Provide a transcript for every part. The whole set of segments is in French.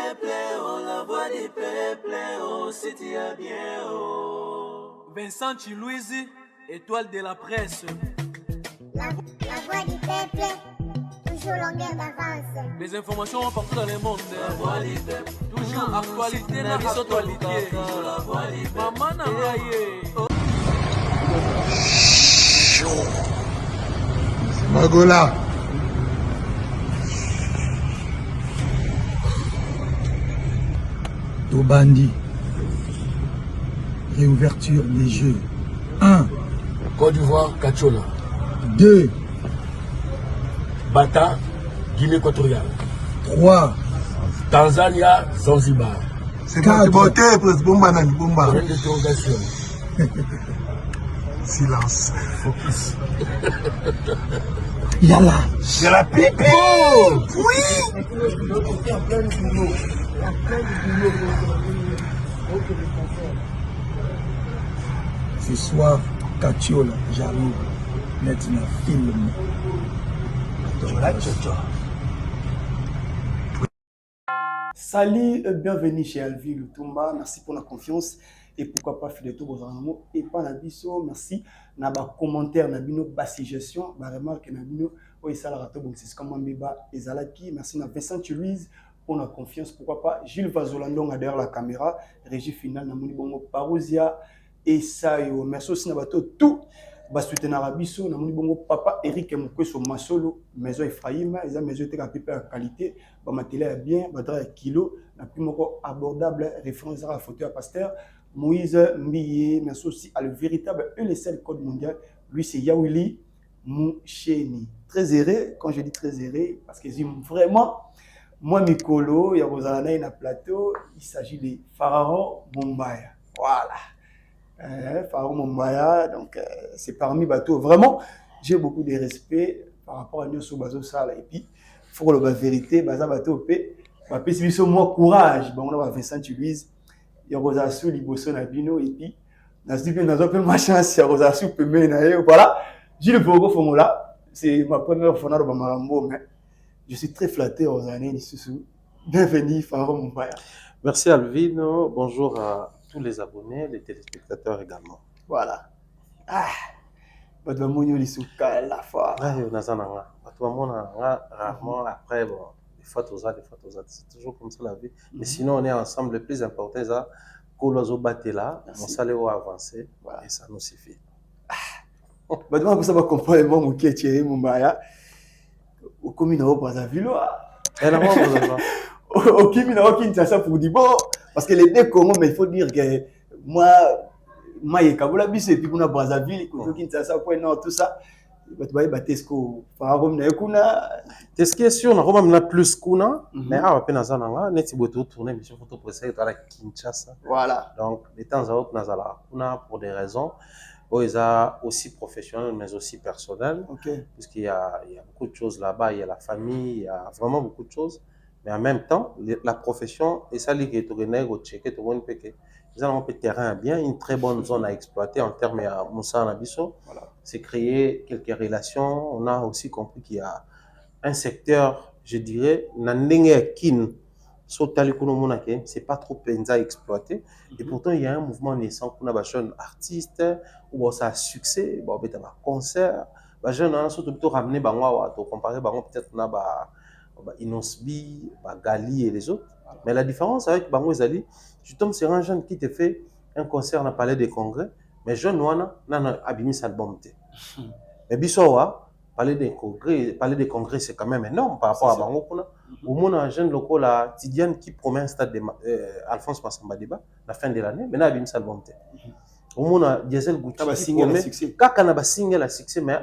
peuple, oh, la voix du peuple, oh, si tu as bien, oh. Vincent Chilouise, étoile de la presse. La voix du peuple, toujours longueur d'avance. Les informations partout dans le monde. La voix du peuple, toujours actualité, la actualité. La voix du peuple. Maman Nangaye. Magola. Tobandi. Réouverture des Jeux. 1. Côte d'Ivoire, Kachola. 2. Bata, Guinée équatoriale. 3. Tanzania, Zanzibar. C'est pas beauté, bomba nan, bomba. Point d'interrogation. Silence. Focus. Yala. C'est la pipe. Oh, oui. Ce soir, Kachiola, j'arrive. Maintenant, film. Salut, bienvenue chez Alvi Lutumba. Merci pour la confiance et pourquoi pas faire de tout vos amours et pas la biso. Merci. Na ba commentaire, na bino ba suggestion, ba remarque na bino. Oui, ça la rato bon c'est comme Mbeba et Zalaki. Merci na Vincent Louise pour la confiance. Pourquoi pas Gilles Vazolando derrière la caméra. Régie finale na Moni Bongo Parousia et Sayo. Merci aussi na bato tout. Basouté na rabiso na Moni Bongo papa Eric Mukweso Masolo maison Ephraim eza maison était capée en qualité ba matériel bien ba dra kilo na plus moko abordable référence à la photo à pasteur Moïse Mbiye merci aussi à le véritable et le seul code mondial lui c'est Yawili Moucheni très erré quand je dis très erré parce que j'aime vraiment moi Mikolo ya Rosalana na plateau il s'agit de Pharaon Mombaya voilà. Pharaon Mombaya, donc c'est parmi bateaux. Vraiment, j'ai beaucoup de respect par rapport à nous sur bateau Sala. Et puis, il faut que la vérité, baza bateau P, ma pessimiste moi courage. Bon, on a Vincent Louise, il y a Rosassou, Liboso Nabino, et puis, dans ce bien, dans un peu ma chance, il y a Rosassou, voilà. J'ai le Bogo Fomola, c'est ma première fois dans Marambo, mais je suis très flatté, Rosané, Nissoussou. Bienvenue, Pharaon Mombaya. Merci Alvino, bonjour à tous les abonnés, les téléspectateurs également. Voilà. Ah, bato bamonyo lisuka la fois. Ah, nazananga. Bato bamonanga rarement après bon, des fois c'est toujours comme ça la vie. Mais sinon on est ensemble, le plus important c'est Kolozo Batela, on s'allait avancer voilà. Et ça nous suffit. Bato ba ça va comprendre moi mon Thierry Mombaya. Au commune au Brazzaville. Et là au Kimina au Kinshasa pour dire bon parce que les deux Congo mais il faut dire que moi il Kabola bis et puis on a Brazzaville au Kinshasa point nord tout ça bato ba batesco Pharaon na kuna qu'est-ce qui est sûr on a même plus kuna mais à peine nazananga neti boto tourner mission photo précédente à Kinshasa voilà donc les temps à autres nazala kuna pour des raisons ils sont aussi professionnels mais aussi personnels puisqu'il y a beaucoup de choses là-bas il y a la famille il y a vraiment beaucoup de choses. Mais en même temps, la profession, et ça, c'est que ils ont un terrain bien, une très bonne zone à exploiter en termes de Moussa Nabiso. Voilà. C'est créer quelques relations. On a aussi compris qu'il y a un secteur, je dirais, c'est pas trop penza à exploiter. Et pourtant, il y a un mouvement naissant pour les jeunes artistes, où ça a succès, il y a des concerts. Les jeunes ont surtout ramené, comparé peut-être Inosbi, Gali et les autres. Mais la différence avec Bango Zali, tu tombes sur un jeune qui te fait un concert dans le palais des congrès, mais jeune Wana n'a abîmé sa album. Mais Bissowa, palais des congrès, c'est quand même énorme par rapport à Bango. Au moins, un jeune local, la Tidiane qui promet un stade de Alphonse Massamba Débat, la fin de l'année, mais n'a abîmé sa album. Au moins, Diesel Goutti, quand on a single à succès, mais à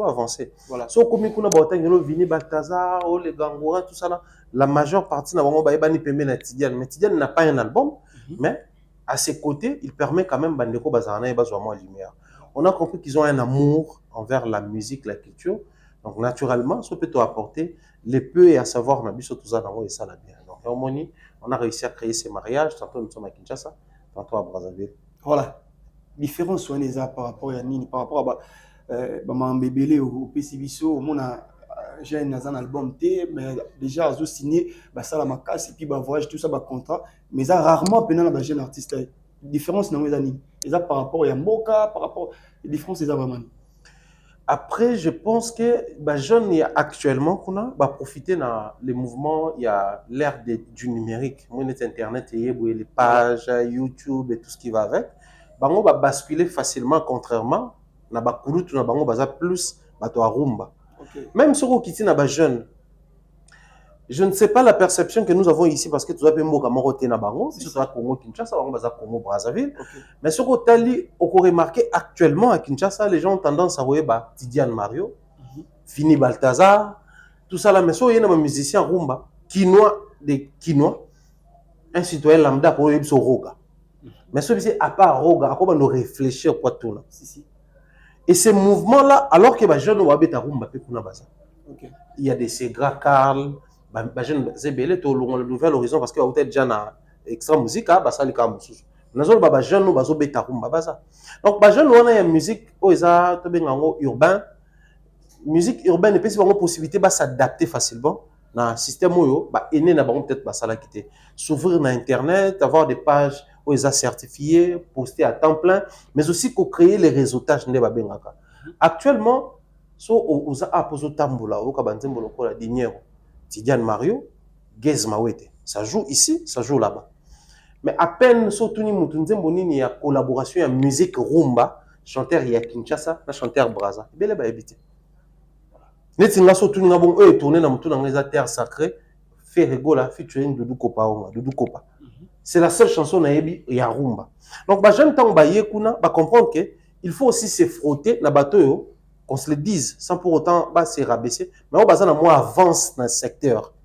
avancer. So comme on a bâti un Vini Balthazar, les Gangora, tout ça la majeure partie n'a pas ni permis na Tidiane, mais Tidiane n'a pas un album, mais à ses côtés, il permet quand même Bandeko Bazarana et Bazouama Lumière. On a compris qu'ils ont un amour envers la musique, la culture, donc naturellement, ça peut apporter les peu et à savoir Nabiso tout ça dans et ça la bien. Donc on a réussi à créer ces mariages, tantôt nous sommes à Kinshasa, tantôt à Brazzaville. Voilà. Différents soins par rapport à Nini, par rapport à Mambébélé au PCBISO, au monde j'ai un album T, mais déjà j'ai signé ça la macasse et puis voyage tout ça contrat, mais ça rarement pendant la jeune artiste. Différence dans les années. Et ça par rapport à Mboka, par rapport les différences c'est vraiment. Après, je pense que les jeunes actuellement qu'on a profité dans les mouvements, il y a l'ère du numérique, Internet, les pages, YouTube et tout ce qui va avec. On va basculer facilement, contrairement à plus à rumba. Même sur les jeunes, je ne sais pas la perception que nous avons ici parce que tout ça peut être na bango, surtout à Congo Kinshasa, Congo Brazzaville. Mais ce que on remarqué actuellement à Kinshasa, les gens ont tendance à voir Tidiane Mario, Fini Balthazar, tout ça là. Mais il y a un musicien rumba, Kinois, un citoyen lambda pour le roga. Mais celui-ci à part roga, à quoi on réfléchir pour tout là. Et ces mouvements là, alors que les jeunes ont habité à rumba, il y a des Segra Karl. Jeune Zébélé to le nouvel horizon parce que peut-être déjà na extra musique ça les cas mususu nazo ba jeune no bazo beta rumba baza donc ba jeune wana ya musique oza to bengango urbain musique urbaine et puis c'est une possibilité s'adapter facilement na système oyo ene na bango peut-être ça la quitter s'ouvrir na internet avoir des pages oza certifiées poster à temps plein mais aussi co créer les réseautages ne ba bengaka actuellement so oza apozo tambola o ka banzembo lokola dinero Tidiane Mario, Gez Mawete. Ça joue ici, ça joue là-bas. Mais à peine, surtout, il y a collaboration, il y a musique rumba, chanteur il y a Kinshasa, chanteur Braza. Il y a éviter. Netinga surtout, il y a tourné dans les terres sacrées, fait rigola, featuring Doudou Kopa. C'est la seule chanson il y a rumba. Donc, j'aime tant comprendre qu'il faut aussi se frotter dans le bateau. Qu'on se le dise, sans pour autant se rabaisser. Mais on avance dans le secteur.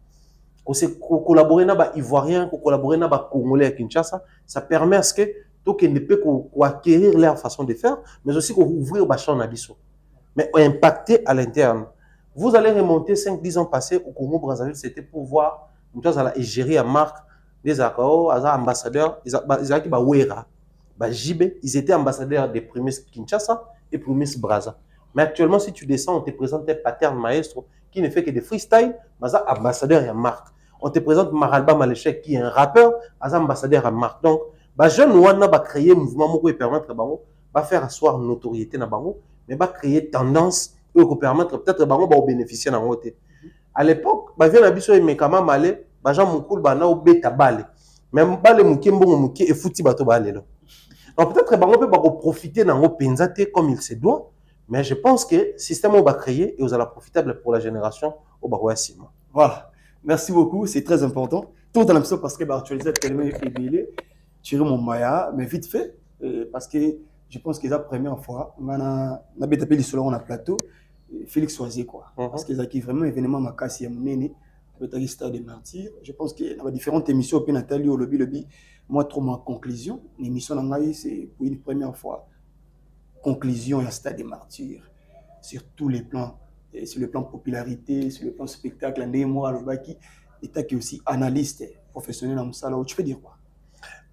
Qu'on collaborer avec les Ivoiriens, qu'on collaborer avec les Congolais à Kinshasa, ça permet à ce que tout ne peut acquérir leur façon de faire, mais aussi qu'on ouvrir le champ d'Abisso. Mais impacter à l'interne. Vous allez remonter 5-10 ans passés au Congo Brazzaville, c'était pour voir, nous avons gérer à marque, des ambassadeurs, ils étaient ambassadeurs des prémices Kinshasa et prémices Brazza. Mais actuellement, si tu descends, on te présente un pattern maestro qui ne fait que des freestyle, mais ambassadeur et marque. On te présente Maralba Maléchek qui est un rappeur, ambassadeur et marque. Donc, jeune Wana va créer un mouvement qui permettre de faire asseoir notoriété dans bango, mais va créer tendance qui permettre peut-être de bénéficier dans le à l'époque, vient abisso et mekama malé, gens mukul bana au beta balé. Même balé muké mbongo muké et fouti bato balé. Donc peut-être bango peut profiter dans le penzate comme il se doit. Mais je pense que le système va créer et vous allez profitable pour la génération au Barouassima. Voilà. Merci beaucoup, c'est très important. Tout dans l'impression parce que actualiser tellement ébélé, tirer mon maya, mais vite fait, parce que je pense que c'est la première fois, on a appelé sur le plateau, Félix Oisier quoi. Parce que c'est vraiment un événement makasi à mener, le stade des martyrs. Je pense qu'il y a différentes émissions, puis Nathalie au lobby, moi trop ma conclusion, l'émission c'est pour une première fois. Conclusion et un stade des martyrs sur tous les plans, et sur le plan popularité, sur le plan spectacle, qui est aussi analyste professionnel dans ça. Tu peux dire quoi?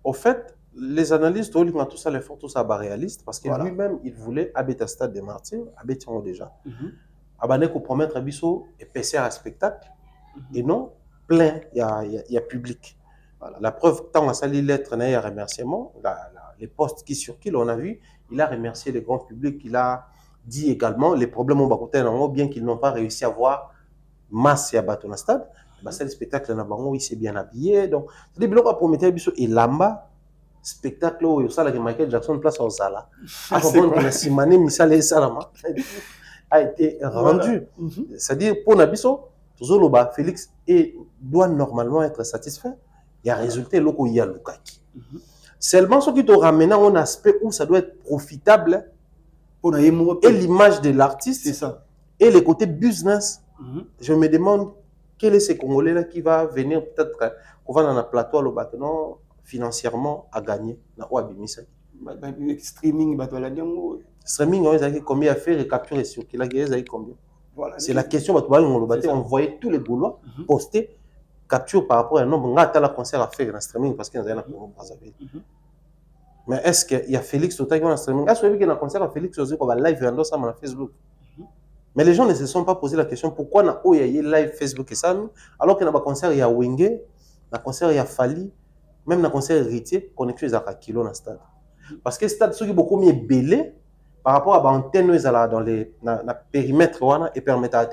Au fait, les analystes, tout ça, les font tout ça réaliste parce que lui-même, il voulait habiter un stade des martyrs, habiter déjà. Abandonner pour promettre à Bissot et passer à un spectacle et non plein, il y a public. Voilà. La preuve, tant à salir lettre, il y a remerciement, les postes qui circulent, on a vu. Il a remercié le grand public, il a dit également les problèmes au Bakoté, bien qu'ils n'ont pas réussi à voir masse et à battre dans le stade. C'est le spectacle où il s'est bien habillé. Donc, c'est des blocs à promettre et Lamba, spectacle où il y a Michael Jackson place au Zala. A été rendu. C'est-à-dire, pour Nabiso, Félix doit normalement être satisfait. Il y a résulté là où il y a Lukaki. Seulement ce qui te ramène à un aspect où ça doit être profitable et l'image de l'artiste c'est ça. Et le côté business. Je me demande quel est ce Congolais là qui va venir peut-être qu'on va dans un plateau à l'Obatenon financièrement à gagner dans Ouabimisa. Streaming, streaming, combien à faire et capturer sur qui a combien. Voilà, c'est la question on voyait tous les Gaulois poster capture par rapport à un nombre de concert à faire dans le streaming parce qu'il y a un Congo Brazzaville. Mais est-ce qu'il y a Félix Total qui va dans le streaming? Est-ce qu'il y a un concert à Félix aussi qu'on va live dans Facebook? Mais les gens ne se sont pas posé la question pourquoi na oya ye live Facebook et ça, alors que na ba concert il y a Wenge, na concert il y a Fali, même na concert héritier, connexion ils a kilo na stade. Parce que stade ceux qui beaucoup mieux belé par rapport à l'antenne ils dans les na périmètre wana et permettre à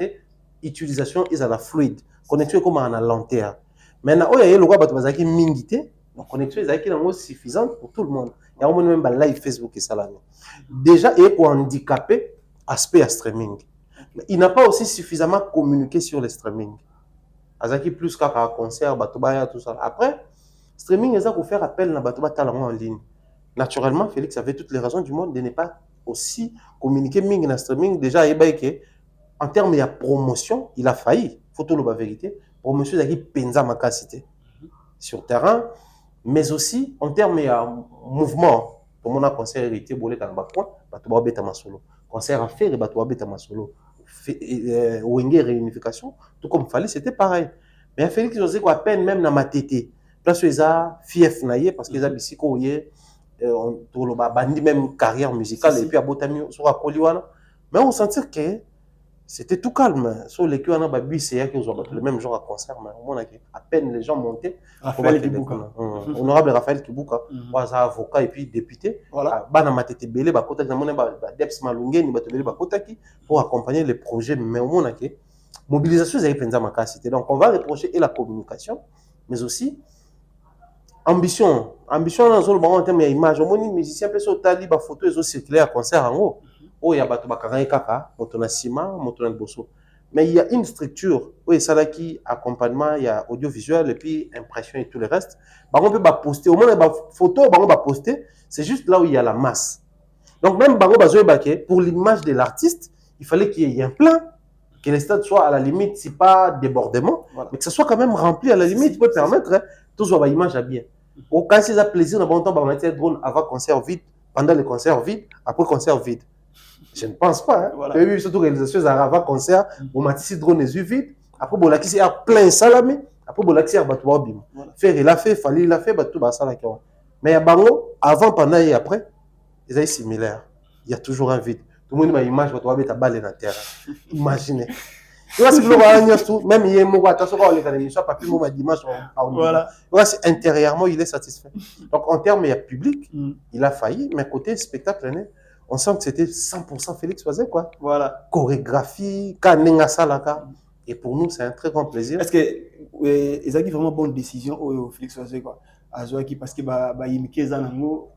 utilisation ils a la fluide. Connexion comme en lanterne. Mais na oya ye le roi batu bazaki mingité, donc connexion ils a qui est suffisante pour tout le monde. Il y a au moins même ba live Facebook et ça là. Déjà et pour handicaper aspect à streaming. Mais il n'a pas aussi suffisamment communiqué sur le streaming. Azaki plus qu'à concert, Batobaya, tout ça. Après, streaming, il faut faire appel à Batoba Talent en ligne. Naturellement, Félix avait toutes les raisons du monde de ne pas aussi communiquer ming dans streaming. Déjà, en termes de promotion, il a failli. Faut la vérité. Promotion, Zaki Penza Makasité sur terrain, mais aussi en termes de mouvement. Pour mon concert hérité, Bolé dans le coin, Batoba Beta Masolo. Concert à faire et Batoba Beta Masolo. Wenge réunification, tout comme fallait, c'était pareil. Mais Félix José quoi à peine même dans ma tété. Place où ça fief naïe parce qu'ils habitent ici on tout le bandi même carrière musicale et puis à Botami sur à Koliwana. Mais on sentait que c'était tout calme. Sur les culs on a babi c'est qu'ils ont le même genre à concert mais on a à peine les gens montaient. Raphaël Kibuka. Honorable Raphaël Kibuka, avocat et puis député. Voilà. Bana matete belé ba kota na mona ba Deps Malungue ni bato belé ba kota ki pour accompagner les projets mais au mona ke mobilisation zai penza makasité. Donc on va reprocher et la communication mais aussi ambition dans le bon en termes d'image. On moni musicien peut sauter ba photo et circuler à concert en haut. Oh il y a bato ba kaka kaka, motona ciment, motona bosso. Mais il y a une structure, oui, ça là qui accompagnement, il y a audiovisuel et puis impression et tout le reste. Bah, on peut pas poster, au moins les photos, on va poster, c'est juste là où il y a la masse. Donc même pour l'image de l'artiste, il fallait qu'il y ait un plan, que les stades soient à la limite, si pas débordement, voilà. Mais que ça soit quand même rempli à la limite, il peut permettre hein, tout soit l'image à bien. Au cas si ça plaisir, on va bon temps, on va mettre drone avant concert vide, pendant le concert vide, après concert vide. Je ne pense pas. Hein. Voilà. Et surtout réalisation avant concert, on m'a dit drone les yeux vides. Après bon la qui a plein salamé. Après bon la qui a battu bim. Faire il a fait, fallait il a fait battu ba ça mais à bango avant pendant et après, ils sont similaires. Il y a toujours un vide. Tout le monde m'a image battu ba ta balle dans terre. Imaginez. Tu vois c'est le tout même il est mort attention quand les émissions pas plus moi dimanche voilà. Voilà c'est intérieurement il est satisfait. Donc en termes il y a public, il a failli mais côté spectacle on sent que c'était 100% Félix Oisé, quoi. Voilà. Chorégraphie, Kanenga Salaka. Et pour nous, c'est un très grand plaisir. Est-ce que ils ont vraiment bonne décision au Félix Oisé, quoi. Parce que il y a zanango,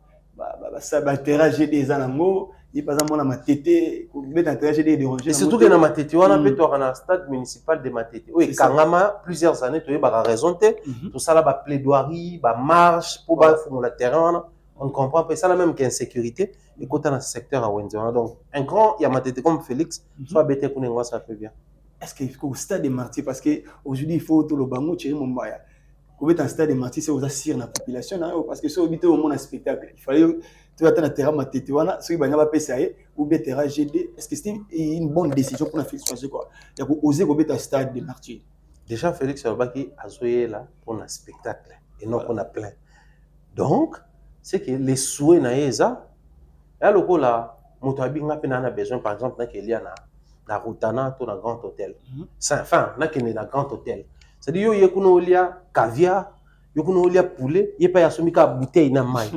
ça va interagir des zanango, il par exemple on a ma tété, et surtout que dans ma tété, on a fait un stade municipal de ma tété. Oui, Kangama, plusieurs années, tu as raison, tout ça là, plaidoirie, marche, pour faire le terrain. On comprend pas ça la même qu'insécurité et quand dans ce secteur à Wenzona. Donc un grand Yamatété comme Félix soit bêté pour nous ça fait bien. Est-ce qu'il faut au stade des martyrs parce que aujourd'hui il faut tout le bango tirer mon baya. Au un stade des martyrs c'est aux assir la population parce que c'est habité au monde un spectacle. Il fallait tu attends la terrain Matété wana ceux qui banya pas PCA ou bien terrain GD. Est-ce que c'est une bonne décision pour la Félix Oisé quoi? Il faut oser au un stade des martyrs. Déjà Félix Oisé a joué là pour un spectacle et non qu'on a plein. Donc c'est que les souhaits naïsa là le coup là motabi n'a pas besoin par exemple n'a qu'il y a na Routana to na grand hôtel enfin n'a qu'il y a na grand hôtel c'est dire yo kuno lia caviar yo kuno lia poulet y pas ya somika bouteille na mai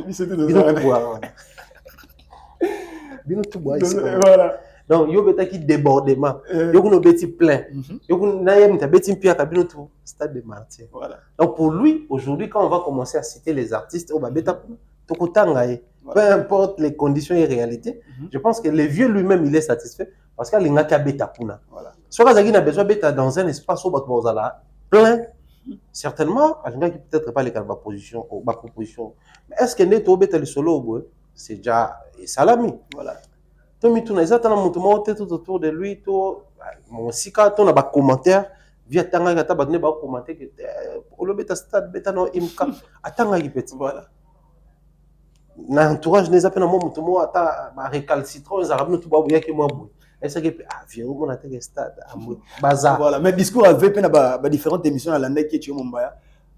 bino tout bois ici voilà donc yo beta qui débordement yo kuno beti plein yo kuno na yem ta beti pia ka bino tout stade de martyrs voilà donc pour lui aujourd'hui quand on va commencer à citer les artistes au ba beta peu importe les conditions et réalités, je pense que le vieux lui-même, il est satisfait parce qu'il y a un bêta. Soit il a besoin d'être dans un espace où il y a plein, certainement, il n'y a peut-être pas les propositions. Mais est-ce qu'il y a un solo, c'est déjà salami. Voilà. Tout autour de lui, mon sika, tout a commentaire. Via Tanga, il y a commentaire que le bêta stade, bêta non, imka, attends, voilà. L'entourage des appels à moi, tout le monde a récalcitrant, les arabes, tout le monde a dit que moi, est-ce que viens où on a été stade, bazar. Voilà, mais discours avait plein de différentes émissions à l'année qui est au Mumbai.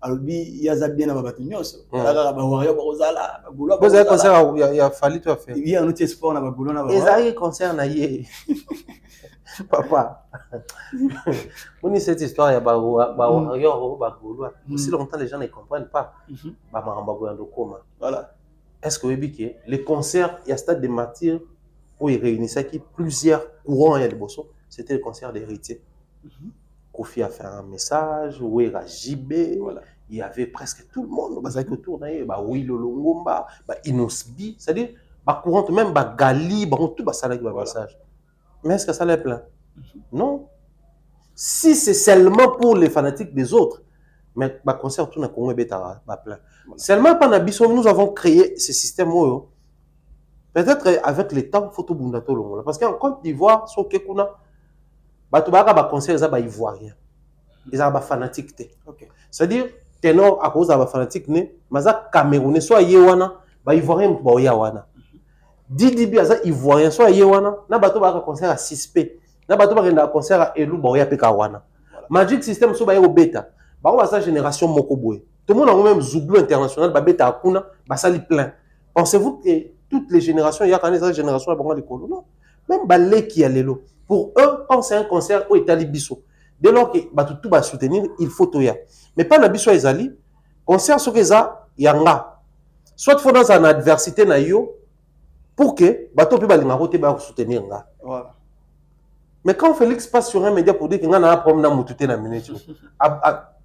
Alors, il y a Zabien à Babatunios. Il y a vous avez concert, il y a fallu tout à faire. Il y a un autre sport à Bagoulon. Les arrêts concert, Papa, on dit cette histoire, il y a aussi longtemps les gens ne comprennent pas. Voilà. Est-ce que vous savez que les concerts, il y a stade de martyrs où ils réunissaient plusieurs courants, c'était le concert d'héritiers. Kofi a fait un message, Ouera Jibé, Voilà. il y avait presque tout le monde qui autour oui Lolongomba, Inosbi, c'est-à-dire courant même Gali, tout ça là qui va message. Mais est-ce que ça l'est plein? Non. Si c'est seulement pour les fanatiques des autres, mais concert tout na Congo beta plein. Seulement pendant Bissau, nous avons créé ce système peut-être avec le temps photo bundato longo parce qu'en Côte d'Ivoire so kekuna bato ba concert za ba ivoirien. Ils ont ba fanatique té. OK. C'est-à-dire ténor à cause ba fanatique né, maza camerounais soit yewana ba ivoirien ba oya wana. Didi bi aza ivoirien soit yewana na bato ba concert à 6P. Na bato ba kenda concert à Elu ba oya pe ka wana. Magic System so ba yo beta. Ba on sa génération moko boy. Tout le monde a même Zouglou international ba beta akuna ba sali plein. Pensez-vous que toutes les générations, il y a quand même cette génération là les colons non. Même balé qui a l'élo. Pour eux, quand c'est un concert au Italie Bisso, dès lors que tout va soutenir, il faut tout y a. Mais pas la Bisso Ezali, concert sur ça, yanga. Soit faut dans une adversité na yo pour que bateau peut balinga roté ba soutenir nga. Voilà. Mais quand Félix passe sur un média pour dire qu'il y a un problème dans moutouté na minute,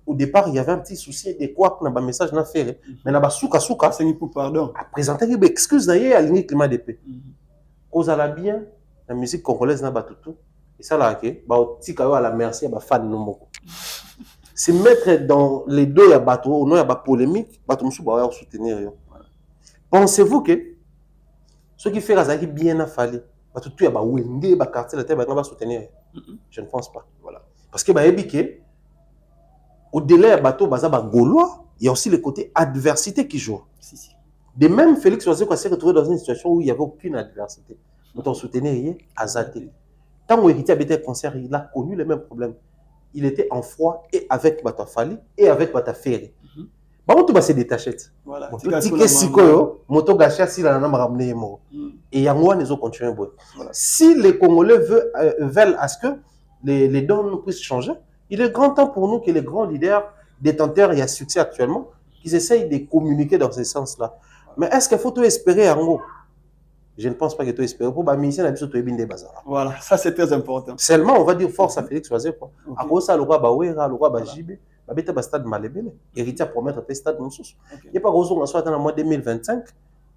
au départ, il y avait un petit souci de quoi que na message na faire, mais na ba souka c'est ni pour pardon. A présenter une excuse d'ailleurs à l'unique climat de paix. Cause à la bien la musique congolaise na batutu et ça là que ba tika yo à la merci ba fan nomoko. C'est mettre dans les deux ya bateau au nom ya ba polémique, bateau musu ba ya soutenir yo. Pensez-vous que ce qui fait razaki bien a fallu batutu ya ba wende ba quartier la terre ba soutenir? Je ne pense pas. Voilà. Parce que ba ebike au-delà de bateau bazaba gaulois, il y a aussi le côté adversité qui joue. Si. De même, Félix Oazeko s'est retrouvé dans une situation où il n'y avait aucune adversité. Quand on soutenait Azaté. Tant qu'Héritier avait été concert, il a connu les mêmes problèmes. Il était en froid et avec Bata Fali et avec Bata Ferré. Bon, tout va se détacher. Voilà. Moto Gacha, si la nana ramené mort. Et Yangoua les autres continuent. Si les Congolais veulent à ce que les dons puissent changer, il est grand temps pour nous que les grands leaders détenteurs et à succès actuellement, qu'ils essayent de communiquer dans ce sens-là. Mais est-ce qu'il faut tout espérer en gros? Je ne pense pas que tout espérer. Pour ministère, on a besoin de bazar. Voilà, ça c'est très important. Seulement, on va dire force à Félix Oazeko. À cause de ça, le roi Bawera, le roi Bajibé, Babeta Bastad Malébélé, héritier à promettre un stade Moussous. Il n'y a pas raison qu'on soit dans le mois 2025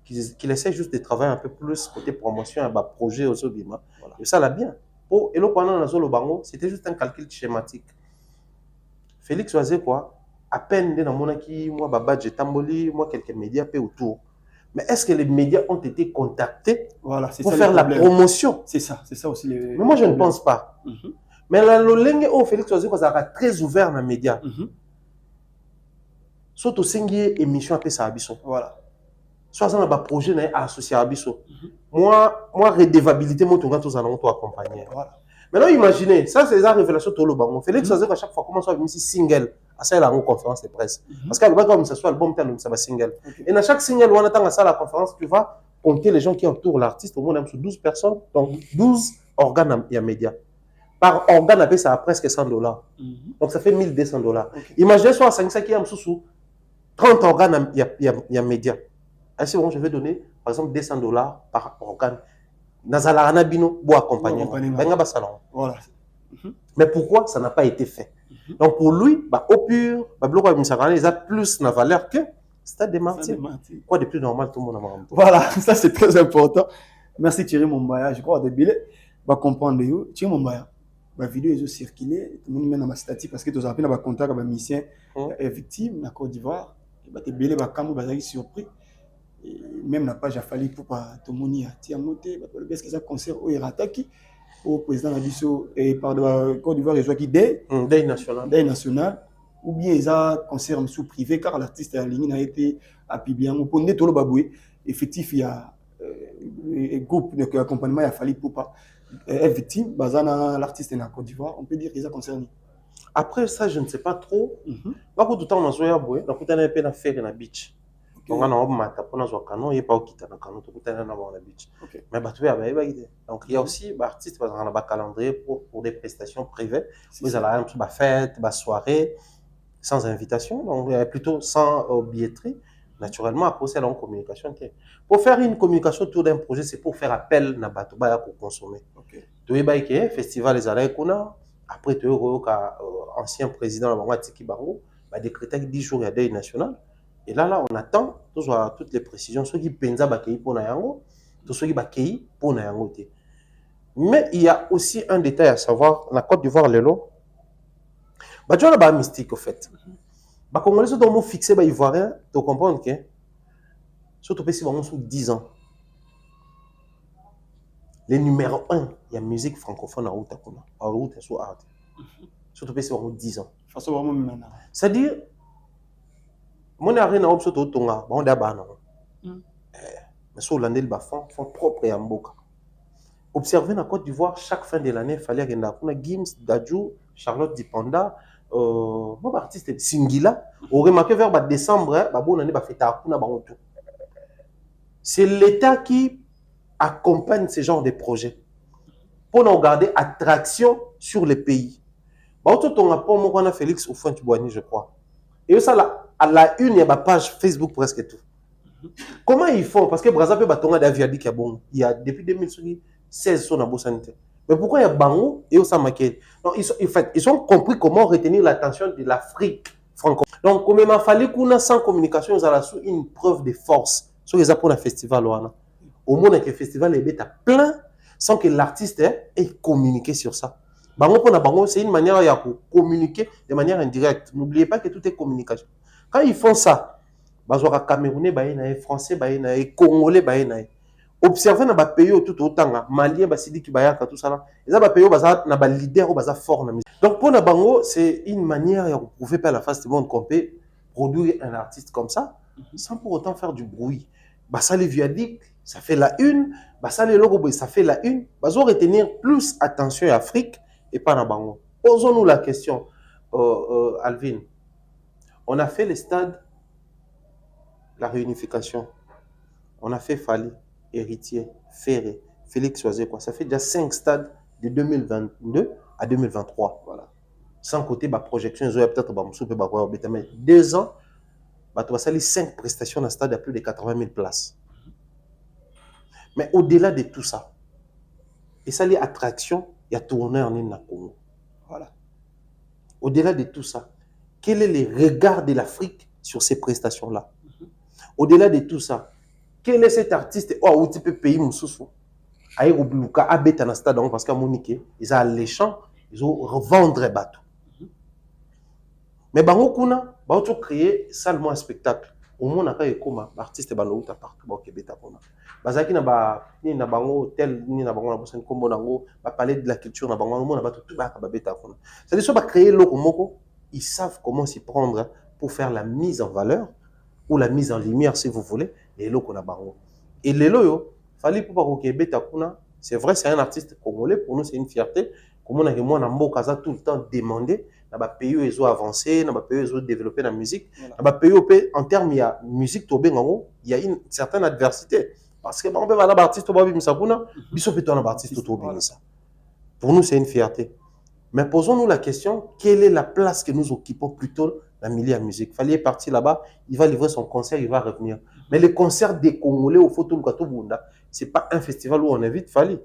qu'il essaie juste de travailler un peu plus côté promotion à bas projet aux Obima. Et ça l'a bien. Et le pendant la zone Bango, c'était juste un calcul schématique. Félix Oazeko, à peine dans mon acquis, moi, Babadje Tamboli, moi, quelques médias peu autour. Mais est-ce que les médias ont été contactés pour faire la promotion? C'est ça aussi. Mais moi, je ne pense pas. Mais la Lolenge, Félix Oazeko, ça sera très ouvert dans les médias. Soit au singulier émission après ça, Abisso. Voilà. Soit ça, on a un projet associé à Abisso. Moi, redevabilité, moi, tout le monde accompagner. Voilà. Maintenant, imaginez, ça, c'est la révélation de tout bango. Félix Oazeko, à chaque fois, comment ça, c'est single. À ça, il a une conférence de presse. Parce qu'à l'heure comme ça soit album, ça va single. Et dans chaque single, on attend à ça la conférence, tu vas compter les gens qui entourent l'artiste. Au moins, on a 12 personnes, donc 12 organes et médias. Par organe, ça a presque $100. Donc, ça fait $1200. Imaginez, soit à 500 qui est sous 30 organes, il y a médias. Ainsi, bon, je vais donner, par exemple, $200 par organe. Nazala Bino, pour accompagner. Voilà. Mais pourquoi ça n'a pas été fait? Donc pour lui, au pur, il a plus de valeur que Stade des Martyrs. Quoi de plus normal, tout le monde a. Voilà, ça c'est très important. Merci Thierry Mombaya. Je crois que billets va comprendre. Thierry Mombaya, la vidéo est circulée. Tout le monde met dans ma statue parce que tu as appelé un contact avec un musicien victime dans la Côte d'Ivoire. Les billets va surpris. Même la page a fallu pour tout le monde y monter. Parce que ça concert au Irataki. Au président Abisso et par la Côte d'Ivoire, ils ont qui Day national, ou bien ils ont concert sous privé car l'artiste en ligne a été publié. On peut tout le baboué. Effectivement, il y a un groupe d'accompagnement il a fallu pour pas être victime. Bazana l'artiste en Côte d'Ivoire, on peut dire qu'ils ont concerné. Après ça, je ne sais pas trop. Quand tout le temps on a joué à boué, donc on a un peu d'affaires dans la beach. Donc on a mata pour nous canon et pas au quitter dans canon tout le temps on a beach. Mais bah tu vois donc il y a aussi bah artistes par exemple un calendrier pour des prestations privées. Vous allez un bah fête, bah soirée sans invitation, donc plutôt sans billetterie. Naturellement après c'est la communication. Pour faire une communication autour d'un projet, c'est pour faire appel à bateau pour consommer. Tu vois que festival les allées qu'on a après tu vois ancien président de Tiki Bango va décréter 10 jours il y a deuil national. Et là, on attend toutes les précisions. Ceux qui pensent bakei pour Nayango, tous ceux qui bakei pour Nayango. Mais il y a aussi un détail à savoir. La Côte d'Ivoire, Lelo, bah tu vois la mystique au fait. Bah Congolais sont donc fixés bah Ivoiriens, tu comprends que surtout si on sous 10 ans. Les numéro 1, il y a musique francophone en route en route sur art. Surtout si on 10 ans. C'est-à-dire mon arrêt na opso to tonga ba onda bana mais sur l'année le fond propre ya mboka. Observez na Côte d'Ivoire chaque fin de l'année fallait que na Gims Dadju Charlotte Dipanda bon artiste Singila on remarqué vers décembre ba bonne année ba fêta kuna ba tout. C'est l'État qui accompagne ce genre de projets pour nous garder attraction sur les pays. Ba auto tonga pour moi on a Félix Houphouët-Boigny je crois. Et ça là à la une, il y a ma page Facebook presque tout. Comment ils font? Parce que Brazzaville Batonga d'Aviadi qui a bon. Il y a depuis 2016 son abo santé. Mais pourquoi il y a Bango et au Samaké? Ils ont compris comment retenir l'attention de l'Afrique francophone. Donc, comme il m'a fallu qu'on a sans communication, ils ont une preuve de force. Sur les apports d'un festival. Au moins, que le festival est plein sans que l'artiste ait communiqué sur ça. Bango, c'est une manière de communiquer de manière indirecte. N'oubliez pas que tout est communication. Quand ils font ça, ils ont Camerounais, les Français, les Congolais, observez dans les pays tout autant, Maliens, tout ça, ils ont des pays où les leaders sont forts. Donc pour Nabango, c'est une manière de prouver par la face du monde qu'on peut produire un artiste comme ça, sans pour autant faire du bruit. Ça les viadiques, ça fait la une, ça les logos, ça fait la une. Ils ont retenir plus attention à l'Afrique et pas Nabango. Posons-nous la question, Alvin. On a fait les stades, la réunification. On a fait Fali, Héritier, Ferré, Félix Oisé, quoi. Ça fait déjà 5 stades de 2022 à 2023. Voilà. Sans côté la projection, ils ont peut-être 2 ans, tu vas salir 5 prestations dans le stade à plus de 80 000 places. Mais au-delà de tout ça, et ça, les attractions, il y a tourné en Congo. Voilà. Au-delà de tout ça, quel est le regard de l'Afrique sur ces prestations-là? Au-delà de tout ça, quel est cet artiste où tu peux payer mon sous-sous? Aïe, au Blouka, à Bétana Stade, parce qu'à Monique, ils ont alléchant, ils ont revendre les bateaux. Mais Bango Kuna, Bango créé seulement un spectacle. Au moins, on a comme artiste Bango, à part Québec. Bazaki na ni na Bango tel ni na Bango na bossen comme Bango, parler de la culture na Bango, on a tout ba beta. C'est-à-dire soit créer l'oko, ils savent comment s'y prendre pour faire la mise en valeur ou la mise en lumière, si vous voulez, les lots qu'on a Bango. Et les lots, fallait pour pas Québec, c'est vrai, c'est un artiste congolais, pour nous c'est une fierté. Comme on a moi dans Mbokaza tout le temps demandé, dans les pays où ils ont avancé, dans les pays où ils ont développé la musique, dans les pays où en termes il y a musique il y a une certaine adversité. Parce que on peut voir l'artiste au Babi Msabuna, biso peut on l'artiste au Binissa. Pour nous c'est une fierté. Mais posons-nous la question, quelle est la place que nous occupons plutôt dans la milieu de la musique? Fallait partir là-bas, il va livrer son concert, il va revenir. Mais le concert des Congolais au Photo Lukato Bunda, ce n'est pas un festival où on invite Fali.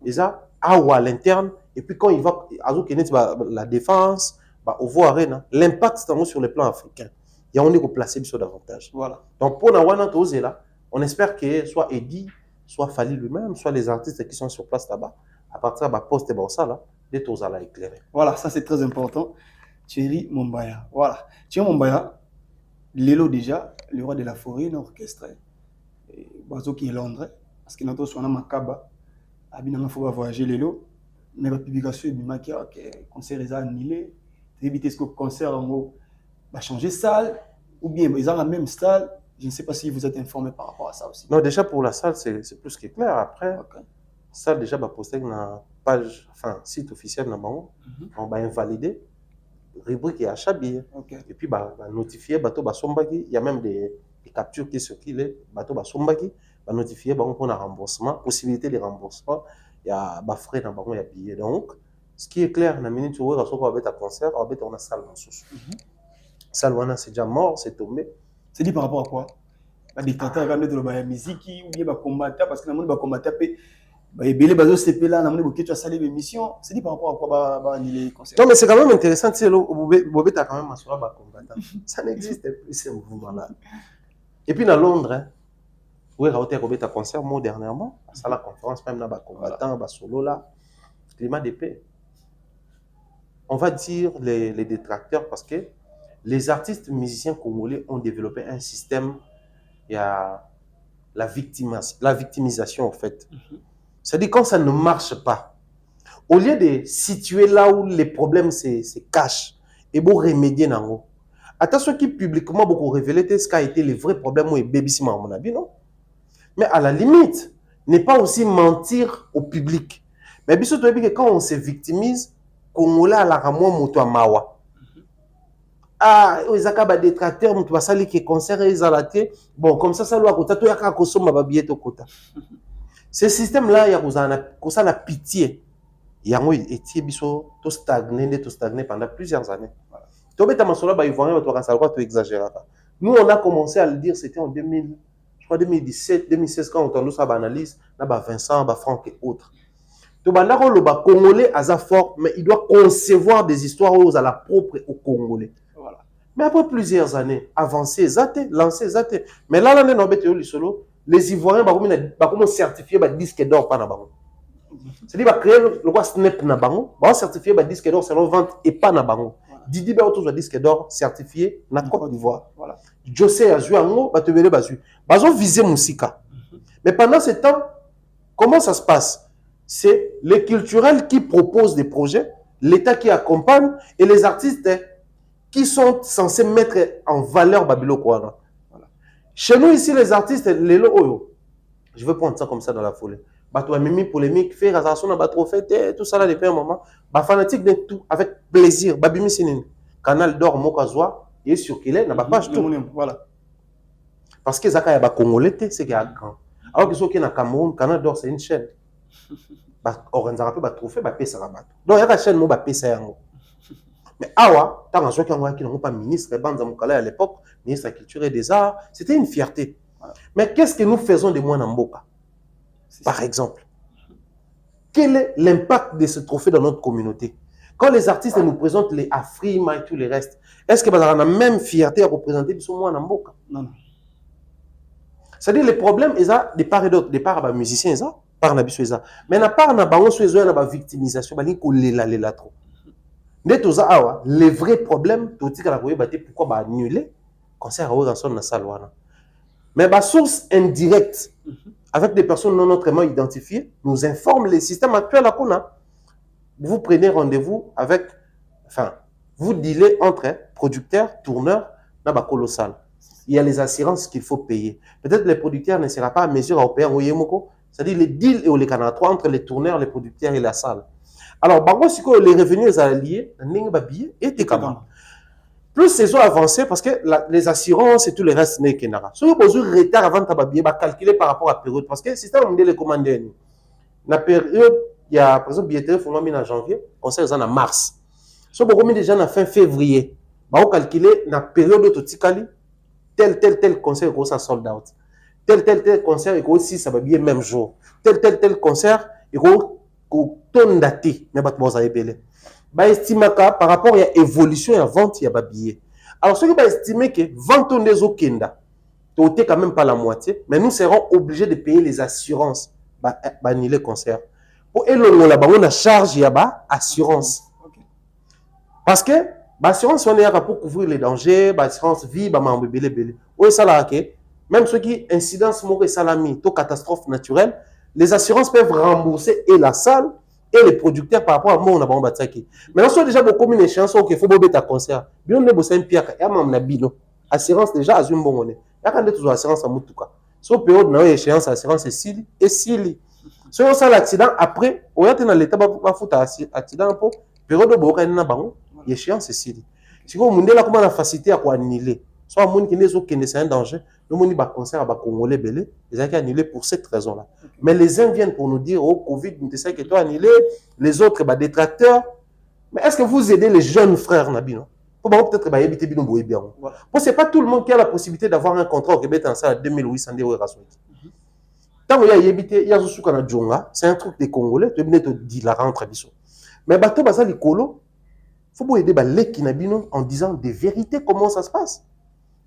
Déjà, à l'interne, et puis quand il va à la défense, au Vo Arena, l'impact c'est sur le plan africain. Il y a on est placé sur davantage. Voilà. Donc pour Nawana là, on espère que soit Eddie, soit Fali lui-même, soit les artistes qui sont sur place là-bas, à partir de la poste et ça là, des tours à éclairer. Voilà, ça c'est très important. Thierry Mombaya. Voilà. Thierry Mombaya, Lelo déjà, le roi de la forêt, orchestre, Bazo qui est Londres, parce que notre soin Makaba, Abinama faut voyager Lelo, mais la publication du maquillage, le concert est annulé, éviter ce que le concert en gros va changer de salle, ou bien ils ont la même salle. Je ne sais pas si vous êtes informé par rapport à ça aussi. Non, déjà pour la salle, c'est plus que clair. Après, ça déjà va poster dans la page, enfin, site officiel dans on va invalider rubrique et achat billet. Et puis, notifier, il y a même des et capture qui ce qu'il est, bateau ba sombaki, ba notifier ba pour un remboursement, possibilité de remboursement, il y a ba frais dans ba il y a billet. Donc ce qui est clair, na minute où on va avec un concert, on va on a salle en sous. Salle wana c'est déjà mort, c'est tombé. C'est dit par rapport à quoi? Ba dictateur quand de la musique ou bien ba combattant parce que na monde ba combattant bah, il y a CP là, tu as salé l'émission. C'est dit par rapport à quoi bah, les conseils. Non, mais c'est quand même intéressant. Tu sais, Bobé, tu as quand même assuré un combattant. Ça n'existe plus, ce mouvement-là. Et puis, dans Londres, hein, où est-ce que tu as concert, moi, dernièrement, à la conférence, même dans le combattant, dans solo là, climat de paix. On va dire les détracteurs parce que les artistes musiciens congolais ont développé un système, il y a la victimisation, en fait. C'est-à-dire quand ça ne marche pas, au lieu de situer là où les problèmes se cachent et pour remédier dans l'eau, attention qui publiquement beaucoup révélé ce qui a été le vrai problème où est bébissima à mon avis, non? Mais à la limite, ne pas aussi mentir au public. Mais bien sûr, que quand on se victimise, Congolais à la ramon moto à mawa. Ah, ils ont des détracteurs, tu vas salir qui concert et ils bon, comme ça doit coûter, tu as qu'à consommer ma billet au quota. Ce système-là, il y a la pitié. Il y a tout stagné pendant plusieurs années. Tu exagères. Nous, on a commencé à le dire, c'était en 2017, 2016, quand on a ça analyse, Vincent, Franck et autres. Tu le Congolais a fort, mais il doit concevoir des histoires aux la propre au Congolais. Voilà. Mais après plusieurs années, avancer, lancer, mais là, l'année, on solo. Les Ivoiriens vont certifier le disque d'or par Nabango. C'est-à-dire qu'ils créer le roi Snap Nabango, vont certifier le disque d'or selon vente et pas Nabango. Didi va autour du disque d'or certifié na Côte d'Ivoire. José a joué en haut, va te verrer basu. Ils ont visé Moussika. Mais pendant ce temps, comment ça se passe? C'est les culturels qui proposent des projets, l'État qui accompagne et les artistes qui sont censés mettre en valeur Babilo Kouara. Chez nous, ici, les artistes, les lots, je veux prendre ça comme ça dans la folie. Bateau mimi polémique, faire attention à battre fête, tout ça là depuis un moment. Bah fanatique de tout, avec plaisir. Babimi Sinin, Canal d'Or, Mokazwa, il est circulé, n'a pas page tout. Voilà. Parce que Zaka yaba Congolais, c'est qu'il y a grand. Alors que ceux qui sont au Cameroun, Canal d'Or, c'est une chaîne. Bah, organiser un peu, bah, trophée, bah, payer ça rabat. Donc, il y a une chaîne, bah, payer ça. Mais awa, tant que qui n'ont pas ministre, à l'époque, ministre de la Culture et des Arts, c'était une fierté. Voilà. Mais qu'est-ce que nous faisons de moins en Mboka? Par exemple, quel est l'impact de ce trophée dans notre communauté? Quand les artistes nous présentent les Afrima et tout le reste, est-ce que on a la même fierté à représenter ce moins en Mboka? Non. C'est-à-dire les problèmes, ils ont de part et d'autre, de part à les musiciens, ils ont, par la biso, mais na part na bango ils ont la victimisation, ils ont les trop. Les vrais problèmes, pourquoi annuler concert dans la salle. Mais la source indirecte, avec des personnes non autrement identifiées, nous informe les systèmes actuels. Vous prenez rendez-vous avec, enfin, vous dealez entre producteurs, tourneurs, colossal. Il y a les assurances qu'il faut payer. Peut-être les producteurs ne seront pas à mesure à payer, c'est-à-dire les deals et les canaux entre les tourneurs, les producteurs et la salle. Alors, les revenus alliés, plus ces eaux avancées, parce que les assurances et tout le reste n'est qu'un arrêt. Si vous avez un retard avant de billet, calculer par rapport à la période. Parce que le système mondial est commandé. La période, il y a, par exemple, billetterie, il faut en janvier, conseil en mars. Si vous avez déjà en fin février, vous calculer la période de Tikali, tel concert est ça sold out. Tel concert est aussi, ça va bien même jour. Tel concert est ton daté, mais vous avez payé. Estimé par rapport à l'évolution et à la vente, il y a des billets. Alors, ceux qui vont estimer que 20 tonnes des Okenda, tu n'es quand même pas la moitié, mais nous serons obligés de payer les assurances pour annuler le concert. Pour éloigner là-bas, on a charge, il y a assurance. Parce que l'assurance, on est là pour couvrir les dangers, l'assurance vie, même ceux qui incidence, salami, catastrophe naturelle, les assurances peuvent rembourser et la salle et les producteurs par rapport à moi on a bon bataki. Maintenant soit déjà beaucoup une échéance qu'il faut bober ta concert. Bien on est bossé un piaka et mam na bino. Assurance déjà azum bon on est. Ya quand toujours assurance à mutuka. So période na échéance assurance et sili. So ça l'accident après on est dans l'état ba futa accident pour période de boka na bango échéance et sili. Si vous monde là comment la facilité à quoi annuler. soit monde qui n'est c'est un danger, le monde va concert à Congolais belé, ils ont annulé pour cette raison-là. Mais les uns viennent pour nous dire, oh, Covid, tu sais que toi annulé, les autres, détracteurs. Mais est-ce que vous aidez les jeunes frères, Nabi, non? Peut-être éviter bien. Bon, c'est pas tout le monde qui a la possibilité d'avoir un contrat au Québec en ça à 2800 €. Tant qu'il y a évité, il y a ce qu'on a Djonga, c'est un truc des Congolais, tu es dit la rentre à Bissau. Mais bateau basa les colos, faut aider les Kinabino en disant des vérités comment ça se passe.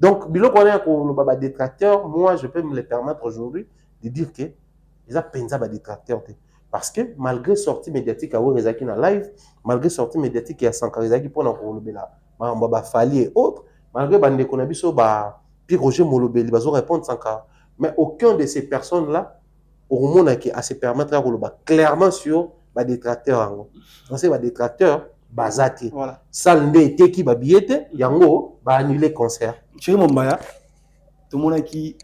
Donc, bilo qu'on est pour le détracteur, moi je peux me le permettre aujourd'hui de dire que ils ont pensé à détracteur. Parce que malgré sortie médiatique à Rezaki dans live, malgré sortie médiatique à Sankarizaki pour le Bela, Mamba Fali et autres, malgré Bande Konabiso, puis Roger Molobeli, ils répondre sans cas. Mais aucun de ces personnes-là auront à se permettre à rouler clairement sur les détracteurs. Donc, c'est les détracteurs, basati. Voilà. Salne était qui va billet, yango, va annuler le concert. Chéri Mombaya, tout le monde qui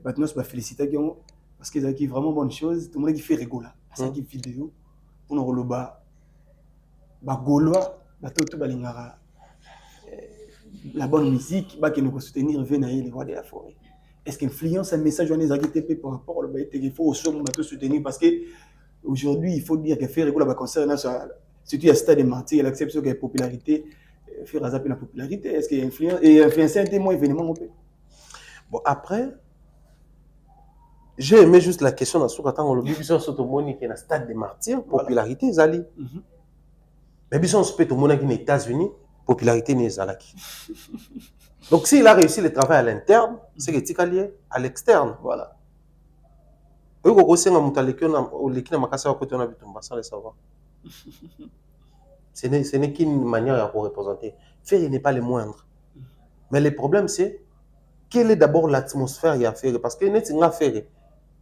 va féliciter parce qu'ils ont fait vraiment bonne chose. Tout le monde qui fait rigoler. C'est qui vidéo pour nous rouler Gaulois, la bonne musique, qui nous soutenir les voix de la forêt. Est-ce qu'influence un message on est par rapport au il faut soutenir parce que aujourd'hui il faut dire que faire rigoler le concert surtout à stade de Martyr, l'acception de la popularité, faire razapper la popularité. Est-ce qu'il influencer un témoin événement? Bon, après, j'ai aimé juste la question dans ce cas où le Bibison Sotomoni qui est dans le stade de Martyr, popularité, Zali. Mais Bibison Sotomoni qui est aux États-Unis, popularité n'est Zalaki. Donc, s'il a réussi le travail à l'interne, c'est que tu lié à l'externe. Voilà. Eux, quand on a l'équipe de Makassa, on a sans le savoir. Ce n'est qu'une manière pour représenter. Faire n'est pas le moindre. Mais le problème, c'est quelle est d'abord l'atmosphère qu'il y a à faire. Parce que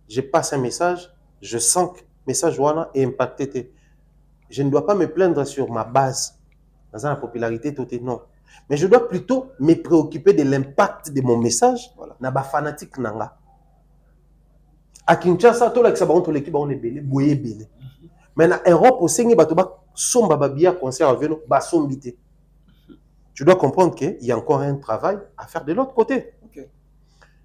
je passe un message, je sens que le message est impacté. Je ne dois pas me plaindre sur ma base, dans la popularité, non. Mais je dois plutôt me préoccuper de l'impact de mon message dans les fanatiques. À Kinshasa, tout l'équipe on est belé, boyé belé. Mais en Europe, au Seigneur, tu dois comprendre qu'il y a encore un travail à faire de l'autre côté. Okay.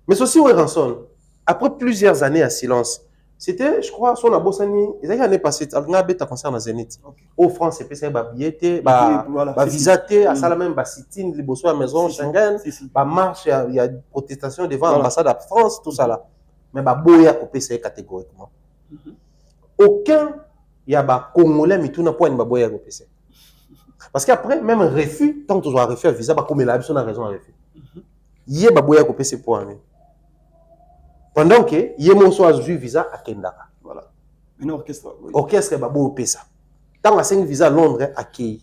Mais ceci, Ranson, après plusieurs années à silence, c'était, je crois, son abossani, ils avaient l'année passée, il y a un concert dans Zénith. Au France, c'est PC, billetté, visaté, à Salamem, sit-in, les bossos à la maison, Schengen, marche, il y a une protestation devant l'ambassade de France, tout ça là. Mais boya au PC catégoriquement. Aucun, il y a des Congolais, mais tout n'a pas une boya au PC. Parce qu'après, même refus, tant que tu as refus un visa, comme il a raison à refus. Il y a des boya au PC pour un. Pendant que il y a mon soir du visa à Kendara. Voilà. Un orchestre. Oui. Orchestre est au PC. Tant que 5 visas à Londres à Key.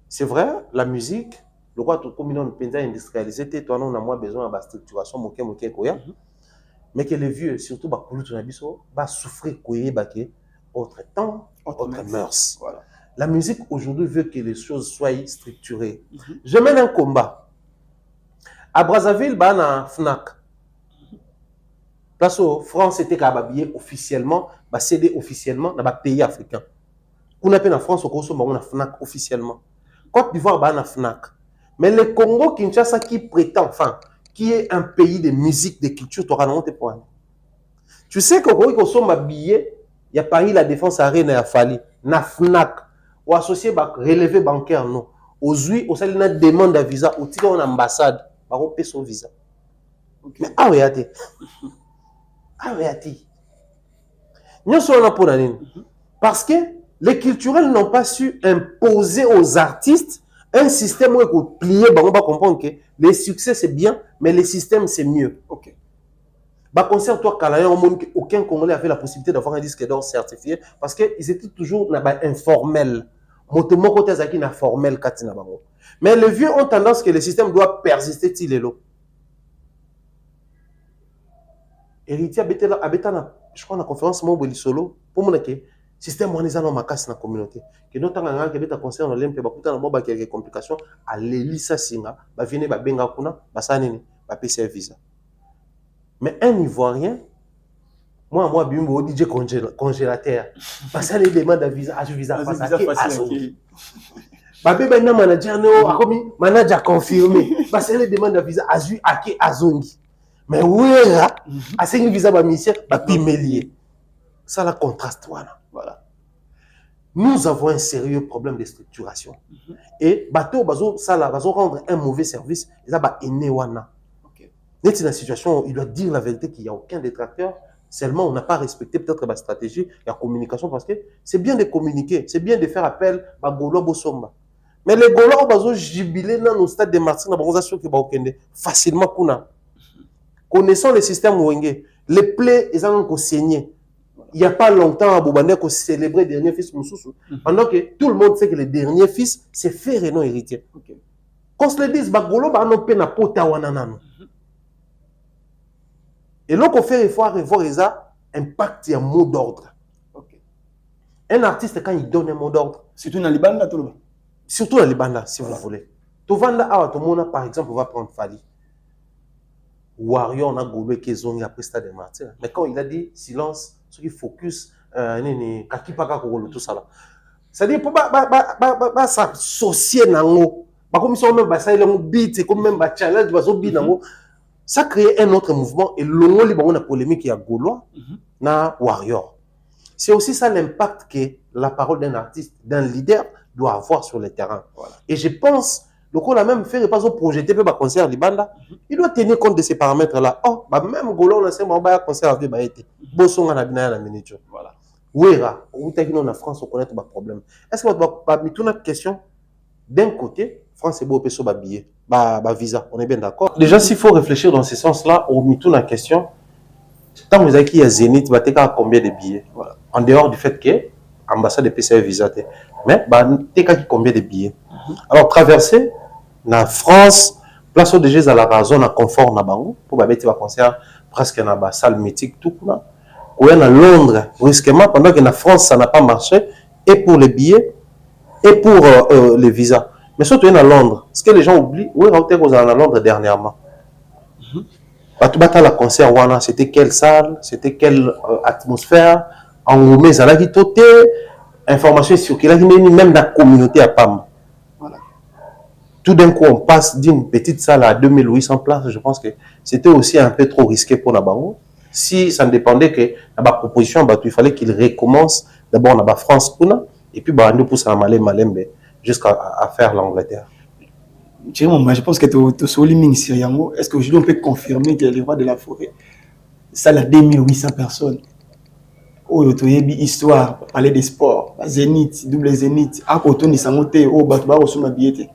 C'est vrai, la musique, le roi tout comme on peut industrialisé, toi on a moins besoin de la structuration mais que les vieux, surtout va souffrir autre temps, autre mœurs. Voilà. La musique aujourd'hui veut que les choses soient structurées. Je mène un combat. À Brazzaville, il y a un FNAC. Place où France était habillée officiellement, cédé officiellement dans les pays africains. On appelle en France, on a un FNAC officiellement. Côte d'Ivoire, il y a un FNAC. Mais le Congo, Kinshasa, qui prétend, enfin, qui est un pays de musique, de culture, tu auras monté pour un. Tu sais qu'au Congo, quand on habillé, il y a Paris, la défense arène à Fali, na FNAC, ou associé à relevé bancaire, non. Aujourd'hui, on a une demande de visa, au titre en ambassade, on paie son visa. Okay. Mais ah oui, nous sommes pour parce que les culturels n'ont pas su imposer aux artistes un système où il faut plier, on va comprendre que les succès c'est bien, mais les systèmes c'est mieux. Ok. Concert toi aucun Congolais avait la possibilité d'avoir un disque d'or certifié parce qu'ils étaient toujours informels. Mais les vieux ont tendance que le système doit persister til et l'eau. Héritier habitana, je crois, dans la conférence Mobile Solo, pour mon que système on est dans ma casse dans la communauté. Que nous avons un concert dans l'Olympe, bakouta na moba qui a des complications, à l'élisa singa, ba viene ba benga kuna, ba sanini, ba PC visa. Mais un Ivoirien, moi bimbo DJ congélateur, parce que les demandes de visa, visa facile. Babé ben manager néo manager confirmé. Parce que les demandes de visa azu ake azongi. Mais oui là, à ce visa ba mission ba pimelier. Ça la contraste voilà. Nous avons un sérieux problème de structuration. Et bateau bazo ça la bazo rendre un mauvais service, ils a ba ene wana. Dans la situation, il doit dire la vérité qu'il n'y a aucun détracteur. Seulement, on n'a pas respecté peut-être la stratégie et la communication parce que c'est bien de communiquer, c'est bien de faire appel à Golo Bosomba. Mais les Gaulois ont jubilé dans le stade de Martin, facilement. Connaissant le système Wenge, les plaies, ils ont saigné. Il n'y a pas longtemps à Boubandé qu'on célébrait le dernier fils Moussoussou. Pendant que tout le monde sait que le dernier fils, c'est frère et non héritier. Qu'on se le dise, Golo va non peine à pota wananano. Et là, qu'on fait effort et voir ça, impact un mot d'ordre. Un artiste, quand il donne un mot d'ordre, surtout dans les bandes là, tout le monde. Surtout dans les bandes là, si vous voulez. Tovanda Awatomona, par exemple, on va prendre Fali. Warrior, on a goulé Kezongi après Stade de Martyrs. Mais quand il a dit silence, ceux qui focus, Kakipaka, tout ça là. C'est-à-dire, pour s'associer dans le comme si on même ça, il y a un beat, c'est comme même un challenge, ça crée un autre mouvement et l'on a une polémique qui a Gaulois, na Warrior. C'est aussi ça l'impact que la parole d'un artiste, d'un leader doit avoir sur le terrain. Voilà. Et je pense, le coup, la même fait pas projeter le concert Libanda, il doit tenir compte de ces paramètres-là. Oh, bah même Gaulois, on a un concert avec Baïté. Bosson, on a bien la minute. Voilà. Ouera, où t'as vu en France, on connaît le problème. Est-ce que vous avez une question? D'un côté, France est beau au ba billet, ba visa, on est bien d'accord. Déjà, s'il faut réfléchir dans ce sens-là, on met tout la question. Tant que vous avez qui a Zénith, va à combien de billets? Voilà. En dehors du fait que l'ambassade de PCA visa, mais t'es combien de billets? Alors, traverser la France, place au DG à la zone à confort na bango pour mettre un concert presque dans la salle mythique tout là. Ou à Londres, brusquement, pendant que la France ça n'a pas marché, et pour les billets et pour les visas. Mais surtout à Londres, ce que les gens oublient, où est-ce que vous allez à Londres dernièrement? La concert, c'était quelle salle, c'était quelle atmosphère, en Roumé, ça a dit tout information sur qu'il a même dans la communauté à PAM. Voilà. Tout d'un coup, on passe d'une petite salle à 2800 places. Je pense que c'était aussi un peu trop risqué pour Nabango. Si ça ne dépendait que la proposition, il fallait qu'il recommence d'abord la France et puis nous pousse à Malem jusqu'à faire l'Angleterre. Je pense que tu soulignes Syriango. Est-ce qu'aujourd'hui on peut confirmer que les rois de la forêt, ça a 2800 personnes? Oh, tu as une histoire, parler des sports, Zénith, double Zénith, à côté de Sangote, oh, Batouba, au Souma Biété.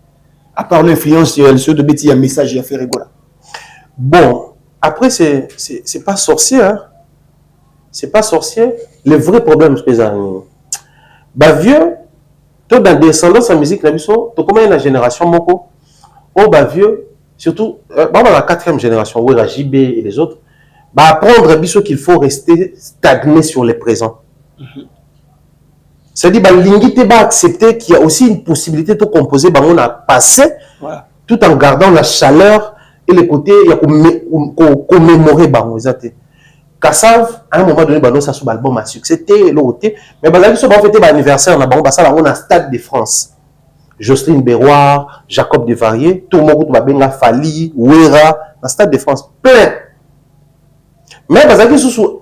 À part l'influence sur ceux de Betty, il y a un message à faire rigoler. Bon, après, c'est pas sorcier, hein. C'est pas sorcier. Le vrai problème, c'est que bah, vieux, toi, dans descendance en musique, tu as la génération Moko. Oh, bah, vieux, surtout, dans la 4e génération, où il y a JB et les autres, bah, apprendre qu'il faut rester stagné sur le présent. C'est-à-dire, bah, l'ingité va accepter qu'il y a aussi une possibilité de composer, bah, on a passé, voilà, tout en gardant la chaleur et le côté, il y a commémorer, bah, on Kassav, à un moment donné, bah, ça sous l'album a succès, l'autre, mais bah, là, ça va fêter l'anniversaire, on a Stade de France. Jocelyne Béroir, Jacob Desvarieux, tout le monde va bien Fali, Ouera, dans Stade de France, plein. Mais bazaki sous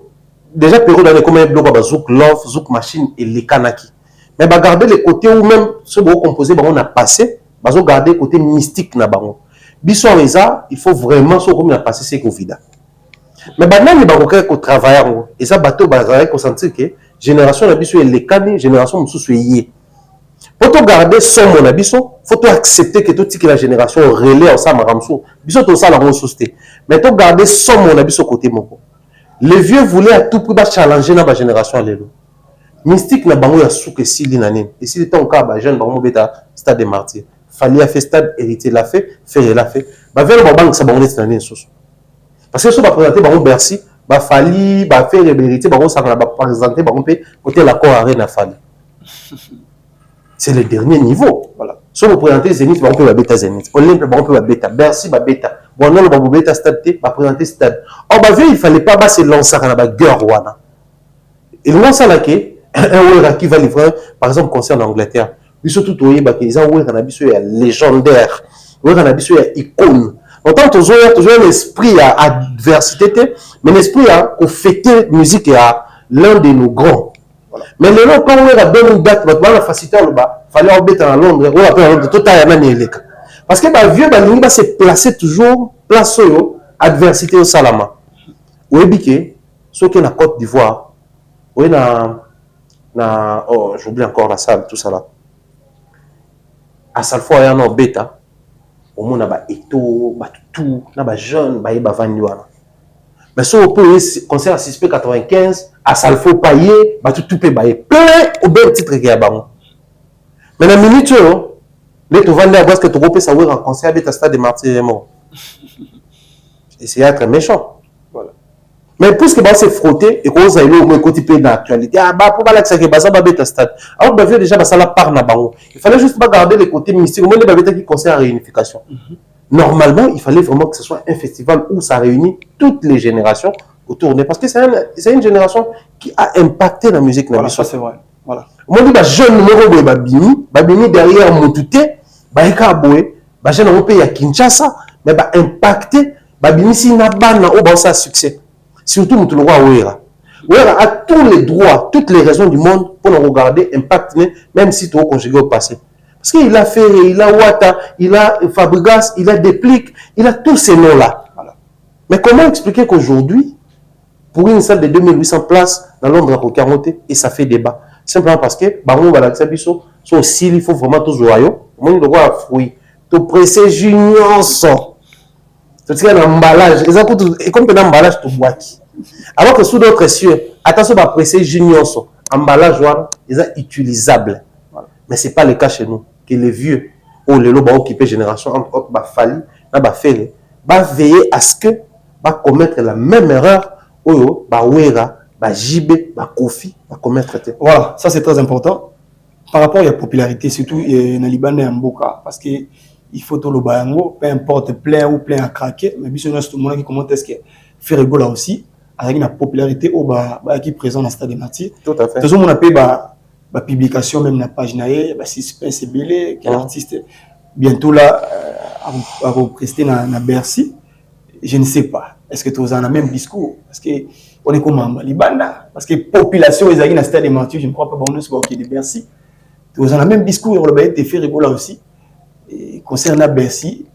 déjà période dans les combien de blocs Zouk Love, Zouk Machine et les Kanaki. Mais bah garder les côtés où même ce beau composé on a passé, bah garder le côté mystique na bango. Biso Reza, il faut vraiment ce qu'on a passé c'est Covid. Mais bah même les banques qui travaillent et ça bateau bazar qu'on sentit que génération na biso et les Kani, génération musu soyé. Pour te garder son mon abisso, faut te accepter que tout que la génération relais ensemble ramso. Biso tout ça la ressusciter. Mais te garder son mon abisso côté moko. Les vieux voulaient à tout prix challenger dans la génération à l'élo. Mystique n'a pas eu à souke si l'inanine. Et si le temps cas jeune ba mo beta Stade des Martyrs. Fallait faire Stade hérité l'a fait, faire l'a fait. Ba vers le banque ça ba on est l'inanine sous. Parce que ça va présenter ba Bercy, ba Fali, ba faire hérité, ba ça va présenter ba on peut côté l'accord arena Fali. C'est le dernier niveau. Voilà. Si vous présentez Zénith, on peut la bêta Zénith. Olympe, on peut la bêta. Bercy, la bêta. Bon, non, on va bêta Stade, on va présenter Stade. Or, il ne fallait pas se lancer dans la guerre. Et le moment ça là, un qui va livrer, par exemple, concernant l'Angleterre, biso tout oyeba que eza wera na biso ya légendaire wera na biso ya icône autant toujours l'esprit à adversité mais l'esprit à fêter musique à l'un de nos grands mais le nom quand wera donne une date la facilité le bas fallait embêter à Londres ou après à Londres tout à l'année eleka parce que ba vieux balingi ba se placer toujours place yo adversité au salama oyebi ce qui est la Côte d'Ivoire oui oh j'oublie encore la salle tout ça là à chaque fois il y a un bêta au monde ba eto ba tout na ba jeune ba yeba vandi wana mais so peut concert suspect 95 à Salfo payer ba tout pe ba plein au bel titre qui a bango mais la minute les to vendre à parce que tu repères ça ouais en concert bêta stade de Martyr et c'est être méchant voilà mais puisque bah c'est frotté et qu'on a eu au moins côté peu d'actualité ah bah pour que ça que bah ça va bêta stade alors bah déjà bah ça la part na bango il fallait juste pas garder les côtés mystiques au moins les bah bêta qui concert à réunification normalement il fallait vraiment que ce soit un festival où ça réunit toutes les générations autour de parce que c'est une génération qui a impacté la musique voilà, ça c'est vrai voilà moi dit bah jeune numéro bah bimi derrière Moutouté bah ikaboé bah jeune européen à Kinshasa mais bah impacté bah bimi si na bana au bah ça succès surtout Moutou le roi Ouera a tous les droits toutes les raisons du monde pour nous regarder impact même si tu as conjugué au passé parce qu'il a Ferré, il a Ouatta, il a Fabregas, il a Déplique, il a tous ces noms-là. Voilà. Mais comment expliquer qu'aujourd'hui, pour une salle de 2800 places dans Londres à 40, et ça fait débat simplement parce que, Baron Balaksabiso, sont aussi, il faut vraiment tous royaux. Moi, il doit avoir fruit. Tu pressé junior son. C'est un emballage. Et comme un emballage, tu bois. Alors que sous d'autres cieux, attention, à pressé junior son. Emballage, ils sont utilisables. Voilà. Mais ce n'est pas le cas chez nous. Que les vieux ou les lots occupés génération entre autres Fali va veiller à ce que va commettre la même erreur ou Wera JB Kofi va commettre. Voilà, ça c'est très important par rapport à la popularité surtout dans Liban et en Mboka parce que il faut tout le bayango peu importe plein ou plein à craquer mais bien sûr tout le monde qui commente est-ce que fait rigoler aussi avec la popularité au qui présent dans le stade de Martyr. Tout à fait. Tout le monde appelle la publication même na page naé bah suspense belé quel artiste bientôt là à représenter na Bercy je ne sais pas est-ce que tous en a même discours parce que on est comme Libanda parce que population ils arrivent dans stade de Martyr je ne crois pas bon nous qui de Bercy tous en a même discours on va être fait rigoler aussi et concernant Bercy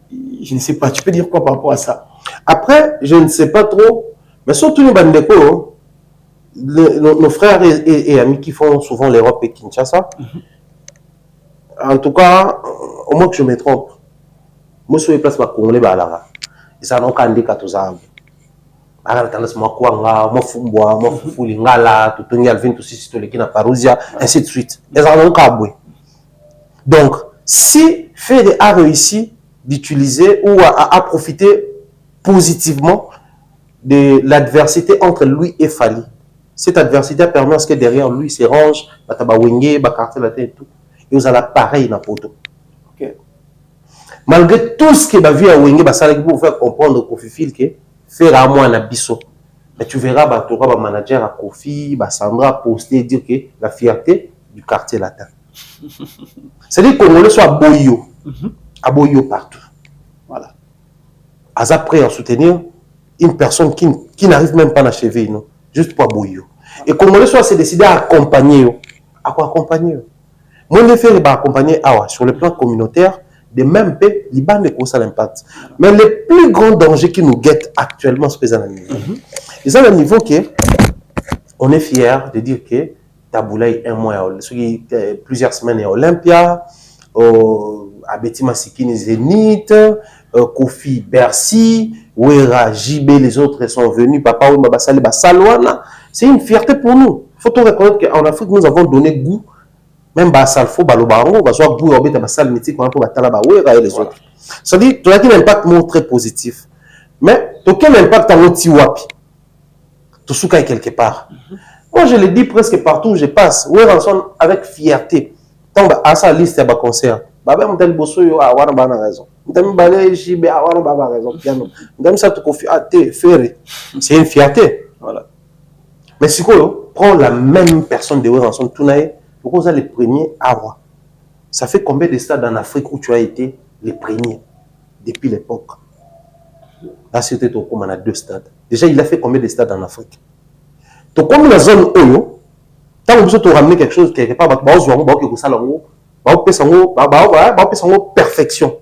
je ne sais pas tu peux dire quoi par rapport à ça après je ne sais pas trop mais surtout les bandeko nos frères et amis qui font souvent l'Europe et Kinshasa, en tout cas, au moins que je me trompe, moi je suis place pour Congolais balara. Et ça n'a aucun indicateur tous ça. Alors tendance moi quoi moi fumboa moi fufuli ngala tout tongi alvin tout si tout les qui na parousia ainsi de suite. Et ça n'a aucun bruit. Donc si Fede a réussi d'utiliser ou à profiter positivement de l'adversité entre lui et Fali. Cette adversité a permis à ce que derrière lui, il se range, il carter la tête et tout. Et vous avez pareil dans poto. Okay. Malgré tout ce que vu à Wenge, ça pour faire comprendre Kofi Fil que faire à moi un biseau. Mais tu verras, tu auras un manager à Kofi, Sandra poster dire que la fierté du quartier latin. C'est-à-dire qu'on le soit à Boyo partout. Voilà. Asa prêt à soutenir une personne qui n'arrive même pas à achever, non? Juste pour Boyo. Et comme on soit décidé à accompagner, à quoi accompagner? Moi, je fais accompagner sur le plan communautaire, de même paix, Liban ne cause l'impact. Mais le plus grand danger qui nous guette actuellement, c'est à niveau. C'est à un niveau que on est fier de dire que Taboulaye un mois, plusieurs semaines à Olympia, à Betima Sikini Zénith, Kofi Bercy, Ouera, JB, les autres sont venus, Papa Ouima Sali Salwana. C'est une fierté pour nous. Il faut tout reconnaître qu'en Afrique, nous avons donné goût, même à Salfo, Balobaron, Basoa Bou, Orbit, Basal, Mythique, pour Talaba, Ouera et les autres. C'est-à-dire, tu as un impact très positif. Mais, tu as quel impact à l'autre Wapi? Tu soukaï quelque part. Moi, je le dis presque partout où je passe. Ouera avec fierté. Tant à sa liste, il y a un concert. Baba mtel bosso yo a wana bana raison. Mtem balé JB a wana baba raison piano. Mtem ça te confie à te faire. C'est une fierté. Voilà. Mais si quoi prend la même personne de Ranson Tounaï, pourquoi ça les premiers à voir. Ça fait combien de stades en Afrique où tu as été les premiers depuis l'époque? Là, c'était au on a 2 stades. Déjà, il a fait combien de stades en Afrique? Donc, comme la zone Oyo, tant que tu ramener quelque chose quelque part, tu vas perfection.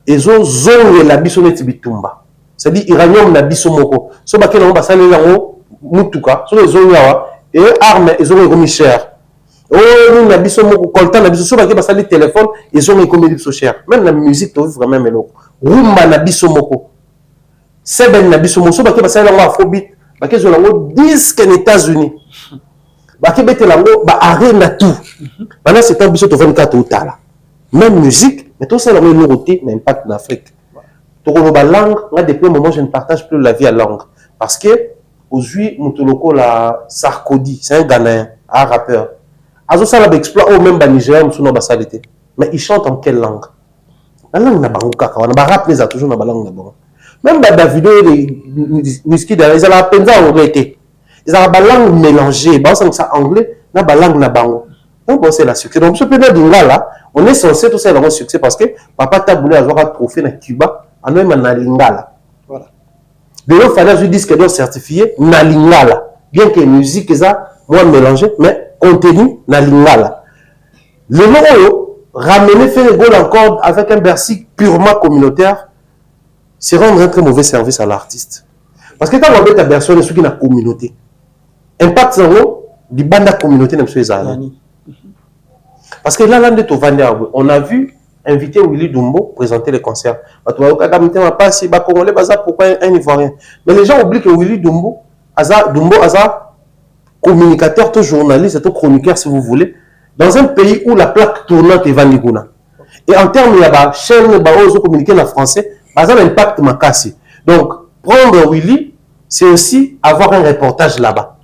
Et zone la bisonne tibitumba. C'est-à-dire iranium na bisomoko. So ba kena ba sale lango mutuka. So les zones là et armes ils ont remis cher. Oh na bisomoko coltan na biso so ba ke ba sale téléphone ils ont remis so cher. Même la musique tu vraiment meloko. Rumba na bisomoko. Seben na bisomoko so ba ke ba sale lango afrobeat. Ba ke zo lango disque aux États-Unis. Ba ke bete lango ba arena tout. Maintenant c'est un biso to 24 otala. Même musique, mais tout ça la nouveauté l'impact en Afrique. La langue, depuis un moment, je ne partage plus la vie à langue. Parce que, aujourd'hui, Moutoloko, la Sarkozy, c'est un Ghanéen, un rappeur. Azo ça l'exploit au même Nigérien, mais il chante en quelle langue? La langue n'a pas de on a rap les a toujours dans la langue d'abord. Même Davido, les Whisky, ils ont la peine à arrêter. Ils ont la langue mélangée, ça anglais, la langue n'a pas. Donc, c'est la succès. Donc, ce peut être là, on est censé tout ça avoir succès parce que papa t'a voulu avoir un trophée dans Cuba. Même en Lingala. Voilà. De l'autre façon, je dis que doit certifié na Lingala. Bien que la musique est moi mélangée, mais contenu na Lingala. Le nom ramener faire le goal encore avec un Bercy purement communautaire, c'est rendre un très mauvais service à l'artiste. Parce que quand on met ta version de ceux qui n'a communauté, impact sur nous, du bande communauté n'a pas. Parce que là, on a vu invité Willy Dumbo présenter les concerts. Pourquoi un Ivoirien? Mais les gens oublient que Willy Dumbo, communicateur, tout journaliste, tout chroniqueur, si vous voulez, dans un pays où la plaque tournante est Vaniguna. Et en termes de chaîne, de communiquer en français, ça a un impact makasi. Donc, prendre Willy, c'est aussi avoir un reportage là-bas.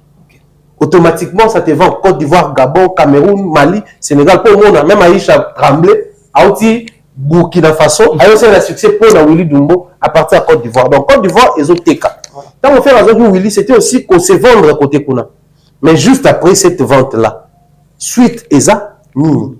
Automatiquement, ça te vend Côte d'Ivoire, Gabon, Cameroun, Mali, Sénégal, pour le monde, même Aïcha Tremblay. Aouti Burkina Faso a aussi un succès pour la Willy Dumbo à partir de Côte d'Ivoire. Donc Côte d'Ivoire et TK. Quand on fait la zone Willy, c'était aussi qu'on se vendre à côté Kuna. Mais juste après cette vente-là, suite ESA, Nini.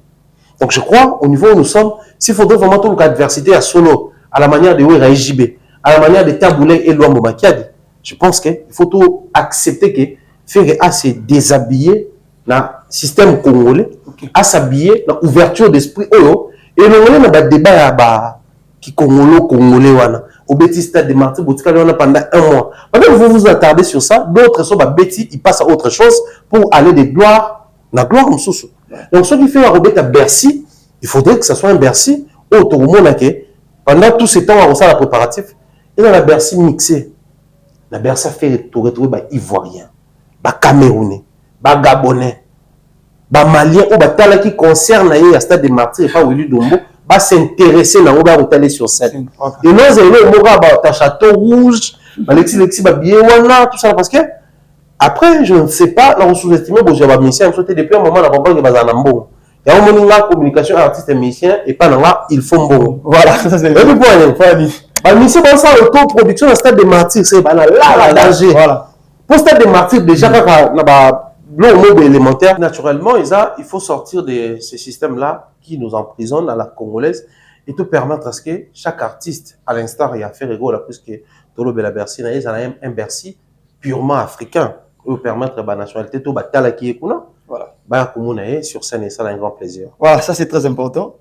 Donc je crois, au niveau où nous sommes, s'il faudrait vraiment toute l'adversité à Solo, à la manière de Ouera JB, à la manière de Taboulé et Luambo Makiadi, je pense qu'il faut tout accepter que faire à se déshabiller dans le système congolais, à s'habiller dans l'ouverture d'esprit. Et on a un débat qui congolais au Bétis Stade de Martyrs pendant un mois. Pendant que vous vous attardez sur ça, d'autres sont Bétis, ils passent à autre chose pour aller de gloire dans gloire. Donc ce qui fait à Bercy, il faudrait que ce soit un Bercy autour du monde pendant tous ces temps on la préparatif. Et dans la Bercy mixée, la Bercy a fait retrouver Ivoiriens, Camerounais, Gabonais. Malien ou batala qui concerne le Stade des Martyrs et pas Willy Dumbo va s'intéresser dans le hôtel sur scène. Et nous avons Château Rouge, Alexis Babiewana, tout ça parce que après je ne sais pas, on sous-estime que j'ai un musicien, depuis un moment on a compris que c'est un bon. Il y a un moment de communication artiste et musicien et pas là ils font bon. Voilà, ça c'est le point. Le musicien pense à l'autoproduction au Stade des Martyrs, c'est là la danger. Voilà. Pour le Stade des Martyrs déjà l'eau élémentaire, naturellement, il faut sortir de ces systèmes-là qui nous emprisonnent à la congolaise et tout permettre à ce que chaque artiste, à l'instar, il a fait rigolo, plus que Tolo Bela Bercy, il y a un Bercy purement africain, pour permettre à la nationalité, tout batala qui est kuna, voilà, sur scène et ça a un grand plaisir. Voilà, ça c'est très important.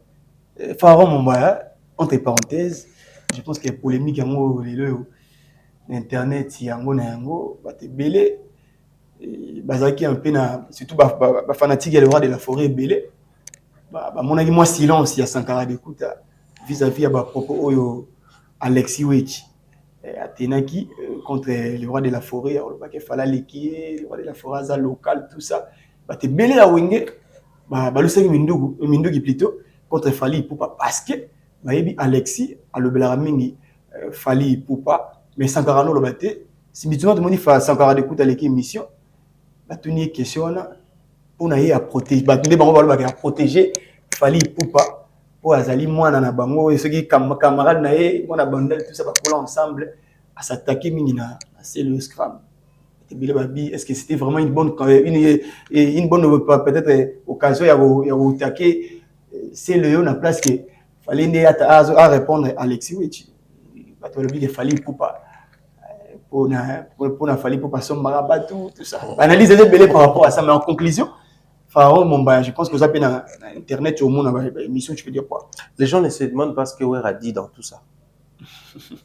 Pharaon Mombaya, entre parenthèses, je pense qu'il y a polémique Internet, il y a un belé. Bazaki un peu surtout fanatique le roi de la forêt belé mon avis moi silence il y a Sankara d'écoute vis-à-vis à propos oyo Alexis Wechi Atenaki contre le roi de la forêt il fallait l'équier le roi de la forêt za local tout ça te belé à wenge le saki mindugi plutôt contre Fali Poupa parce que Alexis a le bela mingi Fali Poupa mais Sankara no le baté si bitumba tout le monde fait Sankara d'écoute à l'équipe mission une question pour protéger Fali Poupa pour Azali moi na bango et ceux qui camarades naé on a bandel tout ça pour ensemble à s'attaquer minina c'est le scram est-ce que c'était vraiment une bonne peut-être occasion à attaquer c'est le on a place que fallait à répondre à Alexis Witch il fallait pour fallait pour passer tout ça analyse est belle par rapport à ça mais en conclusion Pharaon Momba je pense que vous avez dans internet au monde émission tu peux dire quoi les gens ne se demandent pas ce que Wera dit dans tout ça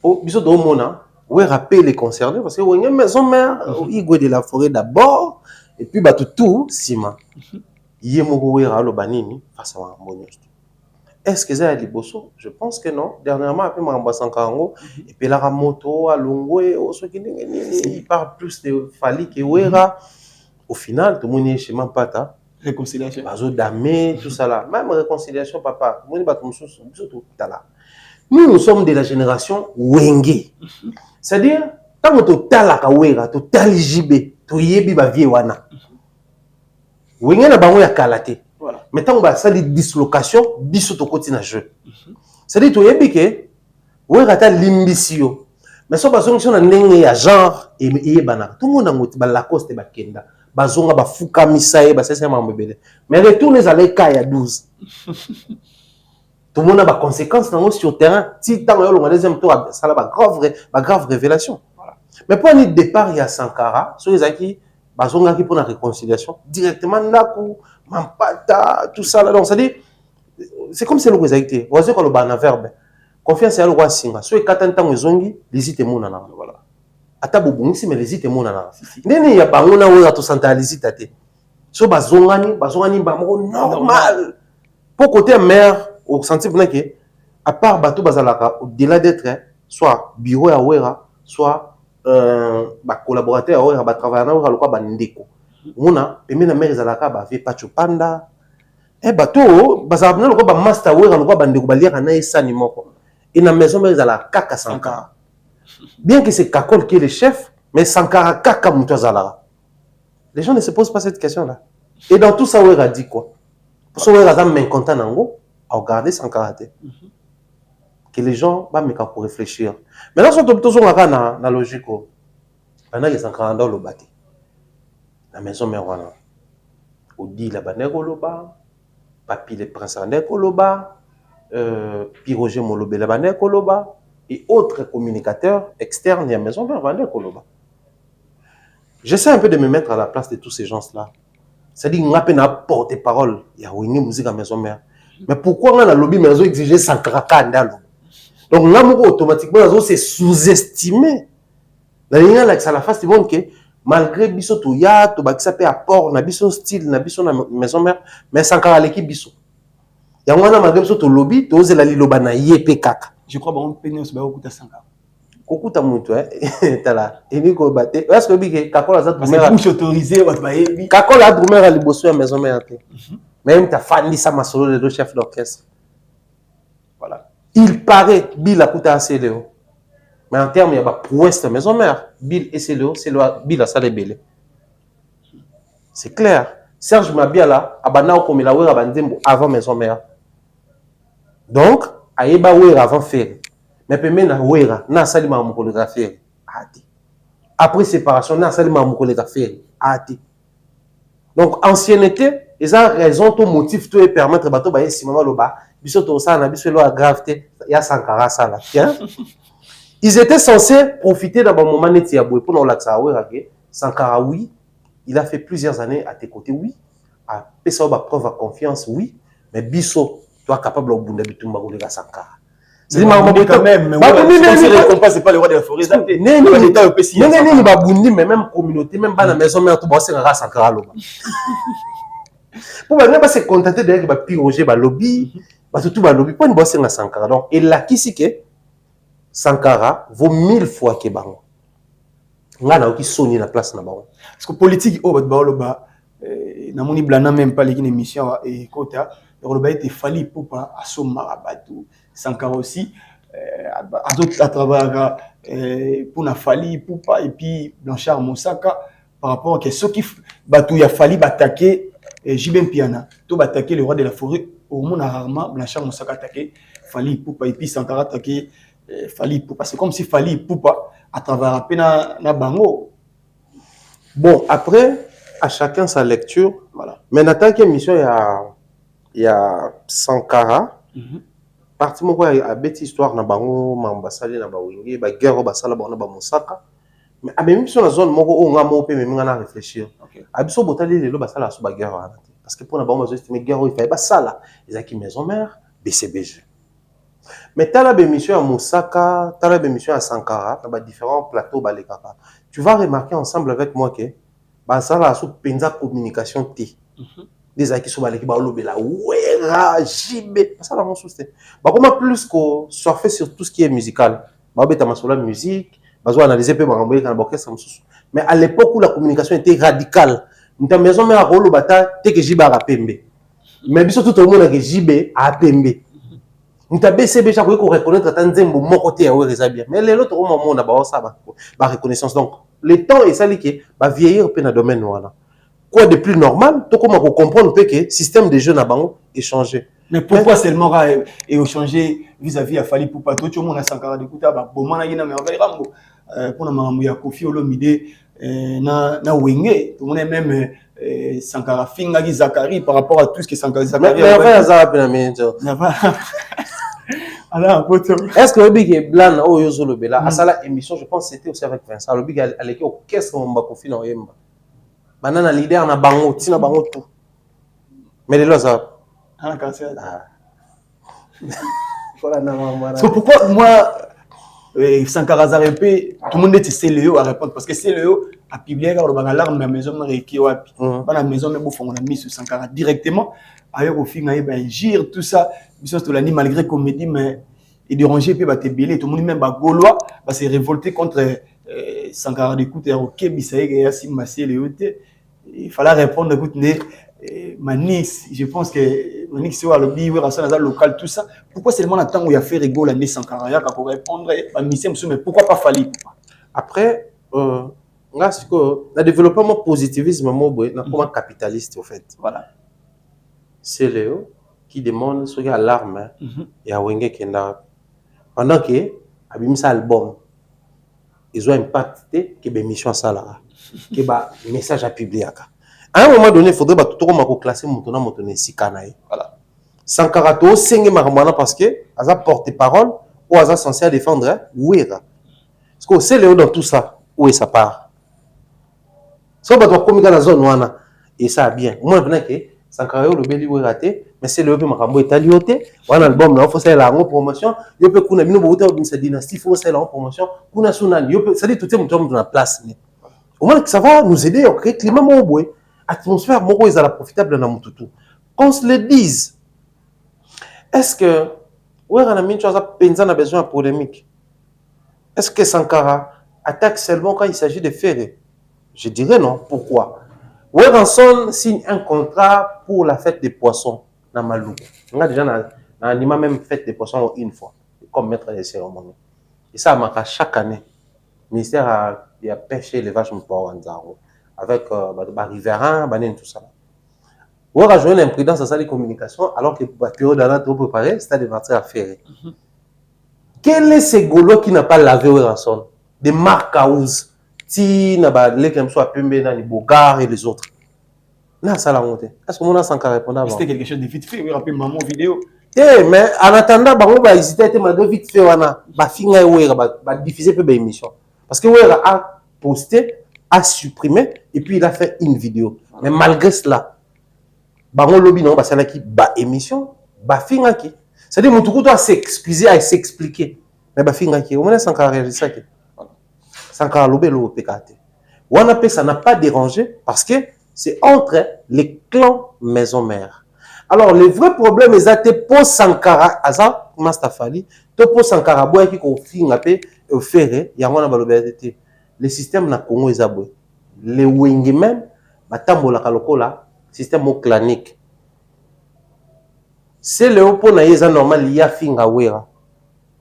au biso do mona Wera paye les concernés parce que Wera maison mère il de la forêt d'abord et puis bah tout Sima yemoko Wera lo banini face à Mbonyo. Est-ce que ça a dit bosso? Je pense que non. Dernièrement, après Maramba Sankarango, et puis la moto, à Longo, il parle plus de Fali que Wera. Au final, tout le monde est chez Mampata. Réconciliation. Bazo Damé, tout ça là. Même réconciliation, papa. Nous sommes de la génération Wenge. C'est-à-dire, quand tu talaka Wera, tu talijibé, tu yebi ba vie wana. Wenge na bango ya kalate. Mais tant que ça, les dislocations, biso to côté na jeu. C'est-à-dire, tu es que, ouais, rata limbisio. Mais ça, parce que si on a un genre, et bana, tout le monde a mouti, la coste ba kenda, bazonga ba fuka misae, ba c'est ma mbele. Mais retourne à l'écaille à 12. Tout le monde a des conséquences sur le terrain. Si tant que le deuxième tour, ça a grave révélation. Mais pour un départ, il y a Sankara, sur les acquis, bazonga qui pour la réconciliation, directement Naku, Mampata, tout ça là. Donc, c'est comme si le roi été. Vous avez le ban verbe. Confiance à le roi Singa. Soit 4 ans, ils ont dit, les ite monana. Voilà. Ata bobungisi, mais les ite monana. Nene ya bangona ou to centraliser tate. So bazongani, bamo normal. Pour côté mère, au senti que, à part bateau bazalaka, au-delà d'être, soit bureau à Wera, soit collaborateur à Wera, travailleur à Wera, bandeko. Mona, pemena mère zalaka ba ve pacho panda. Bateau, bazabna le ba master Wera, le bandeko balia na esani moko. Et na maison mère zalaka kaka Sankara. Bien que c'est Kakol qui est le chef, mais Sankara kaka muto zalaka. Les gens ne se posent pas cette question-là. Et dans tout ça, Wera dit quoi? Pour ça, Wera zam mécontent nango, à regarder Sankara. Que les gens va me pour réfléchir. Maintenant, si on tombe toujours dans la logique, pendant que Sankara dans le bâti. La maison mère wana Odi la baneko loba Papi le prince andeko loba Piroger Molobe la baneko loba et autres communicateurs externes à la maison mère baneko loba. J'essaie un peu de me mettre à la place de tous ces gens-là. C'est-à-dire qu'on a peine à porter parole. Il y a une musique à la maison mère. Mais pourquoi on a lobby mais on a exigé Sankara Kandalo? Donc là, automatiquement, on s'est sous-estimé. La ligne là, ça la face du monde que malgré biso to ya to bakisa pe apport na biso style na biso na maison mère mais Sankara l'équipe biso ya ngwana malgré biso to lobby to zela liloba na yep kaka je crois bon peine se ba okuta Sankara kokuta mutu tala eni ko baté est-ce que bike kakola za drumera bouche autorisé wa ba yebi kakola drumera liboso ya maison mère même ta fandi sa masolo le chef d'orchestre voilà il paraît bila kuta aseleo. Mais en termes, il y a pas prouesse de maison mère. Bill et c'est le Bill a salé belé. C'est clair. Serge Mabiala, abana comme la wera bandembo avant maison mère. Donc, aïeba wera avant faire. Mais peut même na wera na salima mukolo ga faire. Ati. Après séparation na salima mukolo ga faire. Ati. Donc ancienneté, ils ont raison ton motif to permettre bato ba yesi mama loba. Biso to ça na biso lo a gravité, ya Sankara ça là. Tiens. Ils étaient censés profiter d'un bon moment pour nous l'accès Sankara, oui, il a fait plusieurs années à tes côtés, oui. À Pessaoba preuve à confiance, oui. Mais Bisso, toi capable de bounder bitumba golega Sankara. C'est quand même, mais c'est pas le roi de la forêt. Non, pas boundi, mais même communauté, même pas la maison, mais tout bosser à Sankara. Pour ne pas se contenter de piroger le lobby, tout le lobby, pas une bosser à Sankara. Donc, et là, qui c'est que Sankara vaut 1000 fois que bango. Ngana qui sonne la place na bango. Parce que politique au bas loba na moni blana même pas les émission et kota loba était fali pour pas assomma abatu Sankara aussi à travers pour na fali pour pas et puis Blanchard Moussaka par rapport à ceux qui batu ya fali attaquer Jibem Piana to attaquer le roi de la forêt au monde rarement Blanchard Moussaka attaquer fali pour pas et puis Sankara attaquer Fali Poupa, c'est comme si Fali Poupa à travers la peine na bango. Bon, après, à chacun sa lecture. Voilà. Mais en tant qu'émission, il y a Sankara. Parti mon quoi a bête histoire na bango mambasali na bawingi ba guerre basala ba na ba mosaka. Mais a même sur la zone moko o nga mo pe même nga réfléchir. Abiso botali lelo basala so ba guerre parce que pour na bango estimer guerre il fallait basala les aki maison mère BCBG. Mais t'as la bémission à Mosaka, t'as la bémission à Sankara, t'as différents plateaux balekaka. Tu vas remarquer ensemble avec moi que bah ça là sous penza communication T. Des acquis sur baleki ba lobela wera jibe ça là mon souci. Bah comment plus que surfer sur tout ce qui est musical. Bah beta masola musique, bah zo analyser peu ba ramboyer dans orchestre mususu. Mais à l'époque où la communication était radicale, n'ta maison mais à rolo bata te que jiba rapembe. Mais biso tout le monde a que jibe a pembe. N'ta BCB chaque fois qu'on reconnaître tant nzembo mon côté ouais ça bien. Mais les autres au moment on a ba ça ba reconnaissance donc le temps est ça qui va vieillir peu dans domaine voilà. Quoi de plus normal, tout comment comprendre que le système de jeu na bango est changé. Mais pourquoi seulement et changé vis-à-vis à Fali Poupa tout le monde a Sankara d'écouter ba bon mana yina mais on va rambo pour na mambo ya Kofi Olomide na Wenge tout le monde même Sankara Finga Zakari par rapport à tout ce que Sankara Zakari mais enfin ça va bien alors est-ce que le big est blanc oh yo zolo bela à ça la émission je pense c'était aussi avec Vincent le big à l'équipe orchestre on va Kofi na Oyemba banana leader na bango tina bango tout mais les lois ah cancer voilà na mama so pourquoi moi Sankara Zarepé tout le monde dit c'est Léo à répondre parce que c'est Léo a publié le bagalarme la maison qui wapi dans la maison mais bon on a mis sur Sankara directement ailleurs au final ben gire tout ça bisous tout l'année malgré comédie mais et déranger puis ba te belé tout le monde même ba gaulois va se révolter contre Sankara d'écouter OK bisaï et Yassim Massé Léo il fallait répondre écoute Manix je pense que Manix c'est le biwe rasana local tout ça pourquoi seulement le temps où il a fait rigoler l'année Sankara ya pour répondre ba mission mais pourquoi pas Fali après là c'est que le développement positivisme mo boy na comme capitaliste au fait voilà c'est Léo qui demande ce qu'il y a l'arme et à Wenge Kenda pendant que abimisa album ils ont impacté que l'émission ça que ba message à publier à un moment donné il faudrait tout comme classer montona montone sikanae voilà Sankara to senge makamana parce que aza porte-parole ou aza censé défendre Wera parce que c'est Léo dans tout ça où est sa part ça va comme dans la zone wana et ça bien au moins que Sankara le beli Wera raté mais c'est Léo pe makambo etalioté wana album là faut ça la promotion yo pe kuna bino bouta sa dynastie faut ça la promotion kuna sunani yo ça dit tout est monté dans la place au moins que ça va nous aider à créer climat mon boy atmosphère mon boy est profitable dans mututu qu'on se le dise est-ce que Wera na min chose penza na besoin de polémique est-ce que Sankara attaque seulement quand il s'agit de faire je dirais non pourquoi Weranson signe un contrat pour la fête des poissons dans Malou. On a déjà un anima même fête des poissons une fois, comme maître des cérémonies. Et ça marque chaque année. Le ministère a pêché l'élevage avec riverains, tout ça. On a joué l'imprudence à ça les communications alors que la période d'année trop préparée, c'était de partir à faire. Quel est ce golo qui n'a pas lavé Weranson? Des marques à ouz. Si na ba les comme soit Pembe na Bogar et les autres là ça la honte est-ce que mon Sankara répondre avant c'était quelque chose de vite fait oui rappelle maman vidéo mais en attendant bango ba hésiter te malgré vite fait wana ba finga Wera ba diffuser peu ba émission parce que Wera a posté a supprimé et puis il a fait une vidéo mais malgré cela bango lobby non ba ça qui ba émission ba finga qui c'est-à-dire mon tout doit s'excuser à s'expliquer mais ba finga qui au moins Sankara réaliser ça Sankara Lobelo Pekate. Wana ça n'a pas dérangé parce que c'est entre les clans maison-mère. Alors, le vrai problème est pour Sankara, Aza, Mastafali, pour Sankara, boy qui confie un peu, faire, yangona balobéité. Le système na Congo est aboué. Les Wengemen, batambo la kalokola, système clanique. C'est le haut pour naïza normal, il y a finga wera.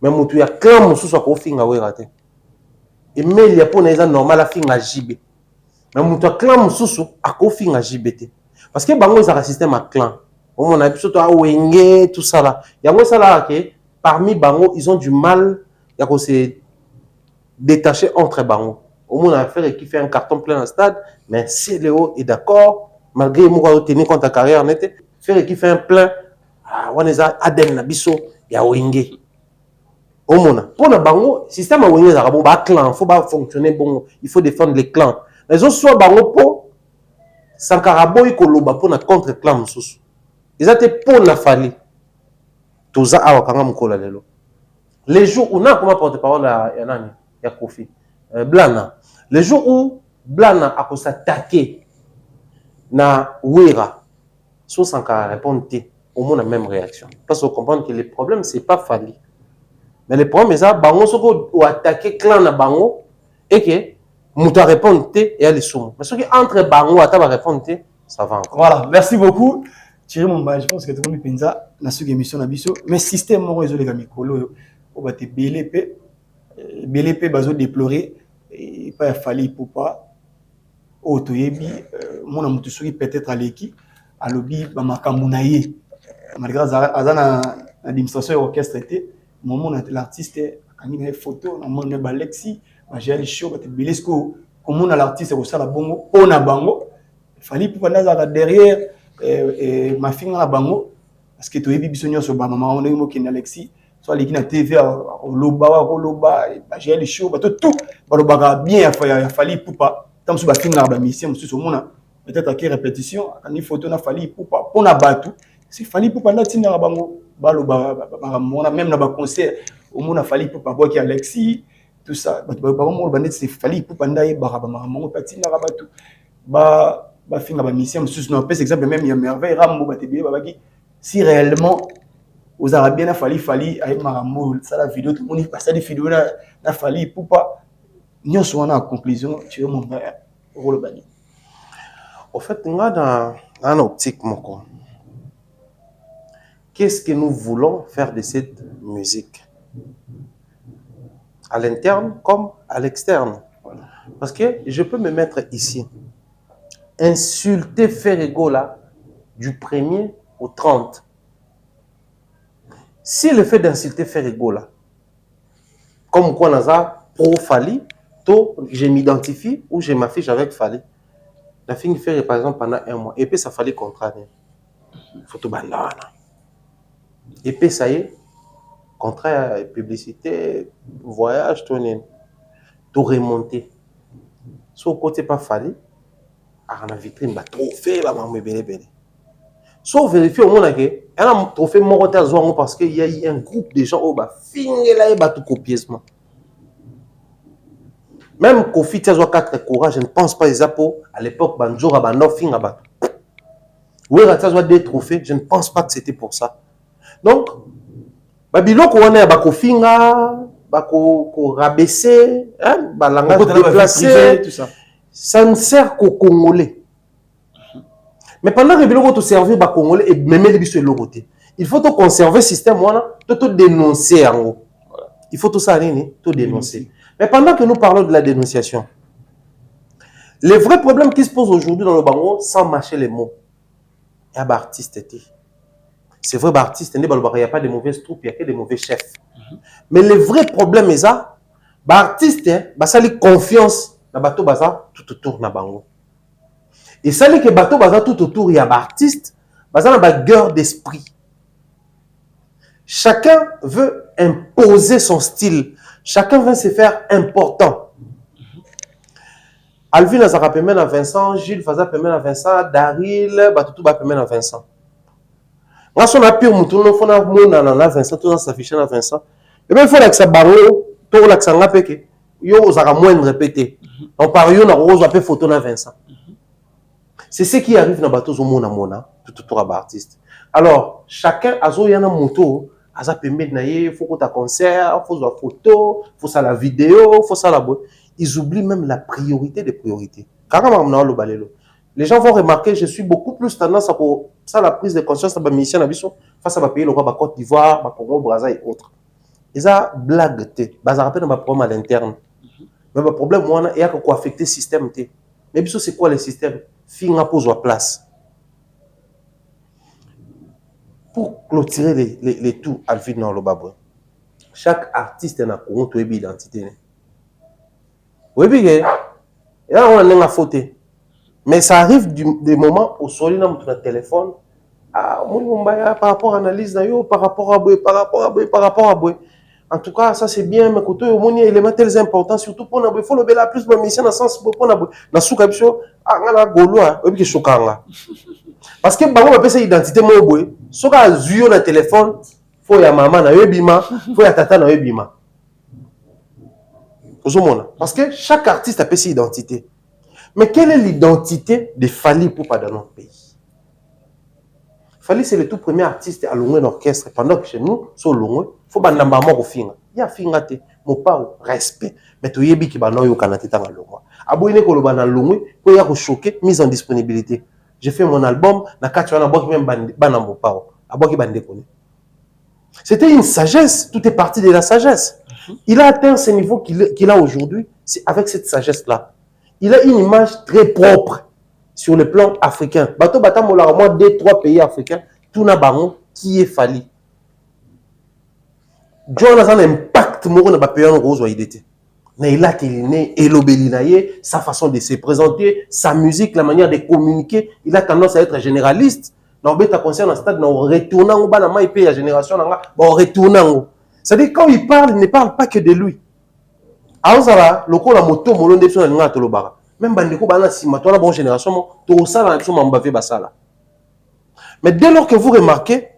Mais moutou ya clan moussou soit ko finga wera te. Et mais il y a pour les normal à finir à JB. Mais mon clan mususu a ko finir à JBT. Parce que bango ils ont un système à clan. On a surtout à Wenge tout ça là. Il y a ça là que parmi bango ils ont du mal à se détacher entre bango. au moins affaire qui fait un carton plein dans stade, mais si Léo est d'accord, malgré moi tenir compte ta carrière nette, faire qui fait un plein, on est à Aden Nabiso, il y a Wingé. Au moins, pour le bango, système à Wingé, il y a un clan, il faut pas fonctionner bon, il faut défendre les clans. Les autres soit bango pour Sankarabo et Koloba pour la contre-clan. Ils étaient pour la famille. Tout ça, les jours où on a comme porte-parole à Kofi, Blana, les jours où Blana a s'attaquer na Ouira, soit sans répondre, au moins la même réaction. Parce qu'on comprend que le problème, c'est pas Fali. Mais le problème, c'est que Bango ou attaquer clan na Bango et que Mouta répondre et aller sous. Mais ce qui entre Bango à ta répondre, ça va encore. Voilà, merci beaucoup. Thierry Momba, je pense que tu as pensa dans cette émission nabiso, mais système mo réseau les amis kolo o ba te BLP bazo déplorer et pas Fali pour pas o toyebi mon amutu soki peut-être à l'équipe à lobby ba makambu na ye malgré azana administration orchestre était moment l'artiste kangi na photo na monde ba Lexi ba Gel show ba te belesco comment l'artiste au sala bongo ona bango Fali pour pas derrière ma fille na bango parce que tu es biso nyonso ba mama on est mo ki na Alexis soit les qui na TV loba ba Gel show ba tout ba loba bien ya Fali pour pas tant so ba fille na ba mission so mona peut-être à répétition quand il photo na Fali pour pas pona batu c'est Fali pour pas na tina bango ba loba mona même na ba concert au mona Fali pour pas boire ki Alexis tout ça ba mo ba net c'est Fali pour pas ndaye ba mama patina ba batu ba finga ba mission sous non par exemple même il y a merveille rambo ba te bien ba qui si réellement aux arabiens a Fali avec marambo ça la vidéo tout le monde passe des vidéos na Fali pour pas nous sommes en conclusion tu veux mon frère rôle bani au fait nga dans optique moko qu'est-ce que nous voulons faire de cette musique à l'interne comme à l'externe parce que je peux me mettre ici insulter Ferrego là du 1er au 30. Si le fait d'insulter Ferrego là, comme quoi on a pro Fali, je m'identifie ou je m'affiche avec Fali. La fille fait par exemple pendant un mois et puis ça fallait contraire. Photo bandana. Et puis ça y est, contrat publicité, voyage, tout remonter. Sur côté pas Fali. À la vitrine, bah trophée, bah maman belle. Sauf vérifier au moins que un trophée morotel zoango parce qu'il y a eu un groupe de gens au bah finir là et bah tout copieusement. Même Kofi Tiazo 4 courage, je ne pense pas les apôts à l'époque Banjora bah no finga bah. Oui, Tiazo 2 trophées, je ne pense pas que c'était pour ça. Donc, bah biloko on est bah kofinga, bah ko rabaisser, hein, bah langage déplacé, tout ça. Ça ne sert qu'aux Congolais. Mais pendant que vous te servir aux Congolais et même les bisous de l'autre côté, il faut conserver le système, tout dénoncer en haut. Il faut tout ça, tout dénoncer. Mais pendant que nous parlons de la dénonciation, les vrais problèmes qui se posent aujourd'hui dans le Bango, sans mâcher les mots, il y a des artistes. C'est vrai, artistes, il n'y a pas de mauvaises troupes, il n'y a que des mauvais chefs. Mais le vrai problème est ça, les artistes, ça a confiance. Na bateau baza tout autour na bango. Et ça dit que bateau baza tout autour il y a des artistes, baza na ba guerre d'esprit. Chacun veut imposer son style, chacun veut se faire important. Alvin Azara permet à Vincent, Gilles Faza permet à Vincent, Daryl, Batutu ba permet à Vincent. Moi son appui mutu no fona mona na Vincent tout ça s'afficher na Vincent. Et bien il faut que ça baro, to la que ça ngapeke. Yo osaka moins répéter. On parle yo na rose appel photo na Vincent. C'est ce qui arrive dans bateau zo mona tout artiste. Alors chacun azo yana moto aza permet na ye faut que ta concert, faut la photo, faut ça la vidéo, faut ça la boîte. Ils oublient même la priorité des priorités. Les gens vont remarquer je suis beaucoup plus tendance à ça la prise de conscience de ma mission face à ma pays le roi Côte d'Ivoire, ma Congo, Brazza et autres. Et ça blague ça rappelle ma problème à l'interne. Mais le problème, il y a quoi affecter le système. Mais c'est quoi le système? Finga pose à place. Pour clôturer les tout, Alvin dans le babou. Chaque artiste a une identité. Oui, bien, là on a fauté. Mais ça arrive des moments où sur notre téléphone, par rapport à l'analyse, par rapport à Boy, par rapport à Boy. En tout cas, ça c'est bien, mais quand on a des éléments très importants, surtout pour nous, il faut le la plus de mission dans le sens pour nous. Dans ce cas, on Gaulois, on est choquant. Parce que on appelle ça identité mon boy. Ce qu'on a sur le téléphone, faut y a maman na yebima, faut y a tata na yebima. Parce que chaque artiste a ses identités. Mais quelle est l'identité de Fally Ipupa dans notre pays? Fally, c'est le tout premier artiste à louer l'orchestre. Pendant que chez nous, sur louer, il faut que nous ayons il y a fingate, mon pas respect. Mais tu yebi ki bano yo kanate tanga longwa. Aboyine ko lobana longwe, ko ya ko choquer mise en disponibilité. J'ai fait mon album, na kati wana boki même bana mo pao. Aboki bande kone. C'était une sagesse, tout est parti de la sagesse. Il a atteint ce niveau qu'il a aujourd'hui, c'est avec cette sagesse-là. Il a une image très propre sur le plan africain. Bato bata mola moi 2-3 pays africains, tout na bango qui est Fally. John a un impact moro na ba pays en rose wa idete. Na il a télé elobelinaye, sa façon de se présenter, sa musique, la manière de communiquer, il a tendance à être généraliste. Na obeta concerne un stade na retournant au bana mai pays à génération na ba retournant. C'est-à-dire quand il ne parle pas que de lui. Aozala loko la moto molonde biso na linga tolobaka. Même bandeko bana sima to la bonne génération to sala biso mambavé basala. Mais dès lors que vous remarquez,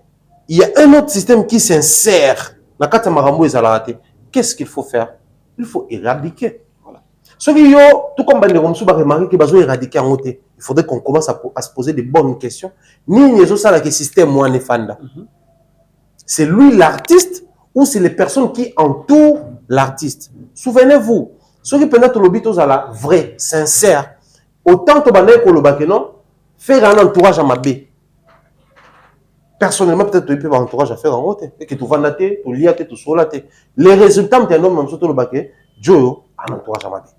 il y a un autre système qui s'insère na kata marambo ezalate. Qu'est-ce qu'il faut faire? Il faut éradiquer. Voilà. Ce qui yo tout comme bandeko msu ba remarquer que bazo éradiquer en côté. Il faudrait qu'on commence à se poser des bonnes questions. Ni nezo sala que système moi ne fanda. C'est lui l'artiste ou c'est les personnes qui entourent l'artiste. Souvenez-vous, ceux qui peuvent le but aux la vrai, sincère, autant que bandé ko lobake non, faire un entourage à ma bé. Personnellement, peut-être que tu peux avoir un entourage à faire en haute, et que tu vas nater, tu liater, tu solater. Les résultats, tu as un homme, même surtout le baquet, Joe, un entourage à ma bé.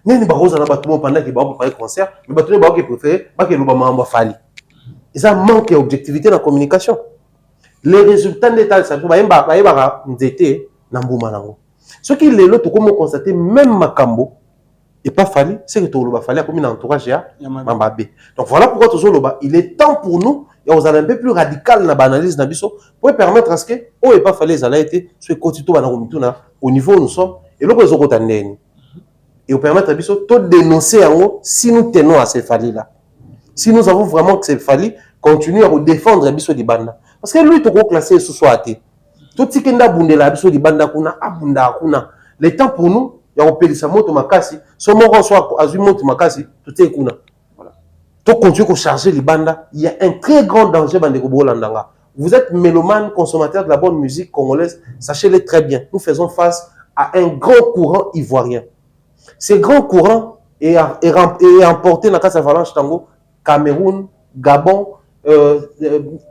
Mais les barreaux, on a battu pendant qu'ils vont faire concert, mais battu les barreaux qui préfèrent, pas que l'Obama m'a fallu. Et ça manque d'objectivité dans la communication. Les résultats d'état, ça va nous aider dans le ce qui est là, tout comme on constate, même Makambo, et pas Fally, c'est que tout le monde Fally a comme un entourage à Mambabé. Donc voilà pourquoi tout le monde, il est temps pour nous, et on a un peu plus radical dans l'analyse pour permettre à ce que, oh, et pas Fally, ça a été, ce que au niveau où nous sommes, et là, ils ont et on permettre à de dénoncer en haut si nous tenons à ces Fally là. Si nous avons vraiment que c'est Fally, continuer à défendre les des bandes. Parce que lui, tout classé sous soi. Tout ce qui est bundela biso di banda kuna abunda kuna. Le temps pour nous, il y a opérer sa moto makasi, son moro soit azui moto makasi, tout est kuna. Voilà. Tout continue à charger les bandas, il y a un très grand danger bande ko bolandanga. Vous êtes mélomane, consommateur de la bonne musique congolaise, sachez-le très bien. Nous faisons face à un grand courant ivoirien. Ce grand courant est emporté dans la Casse-Avalanche Tango, Cameroun, Gabon,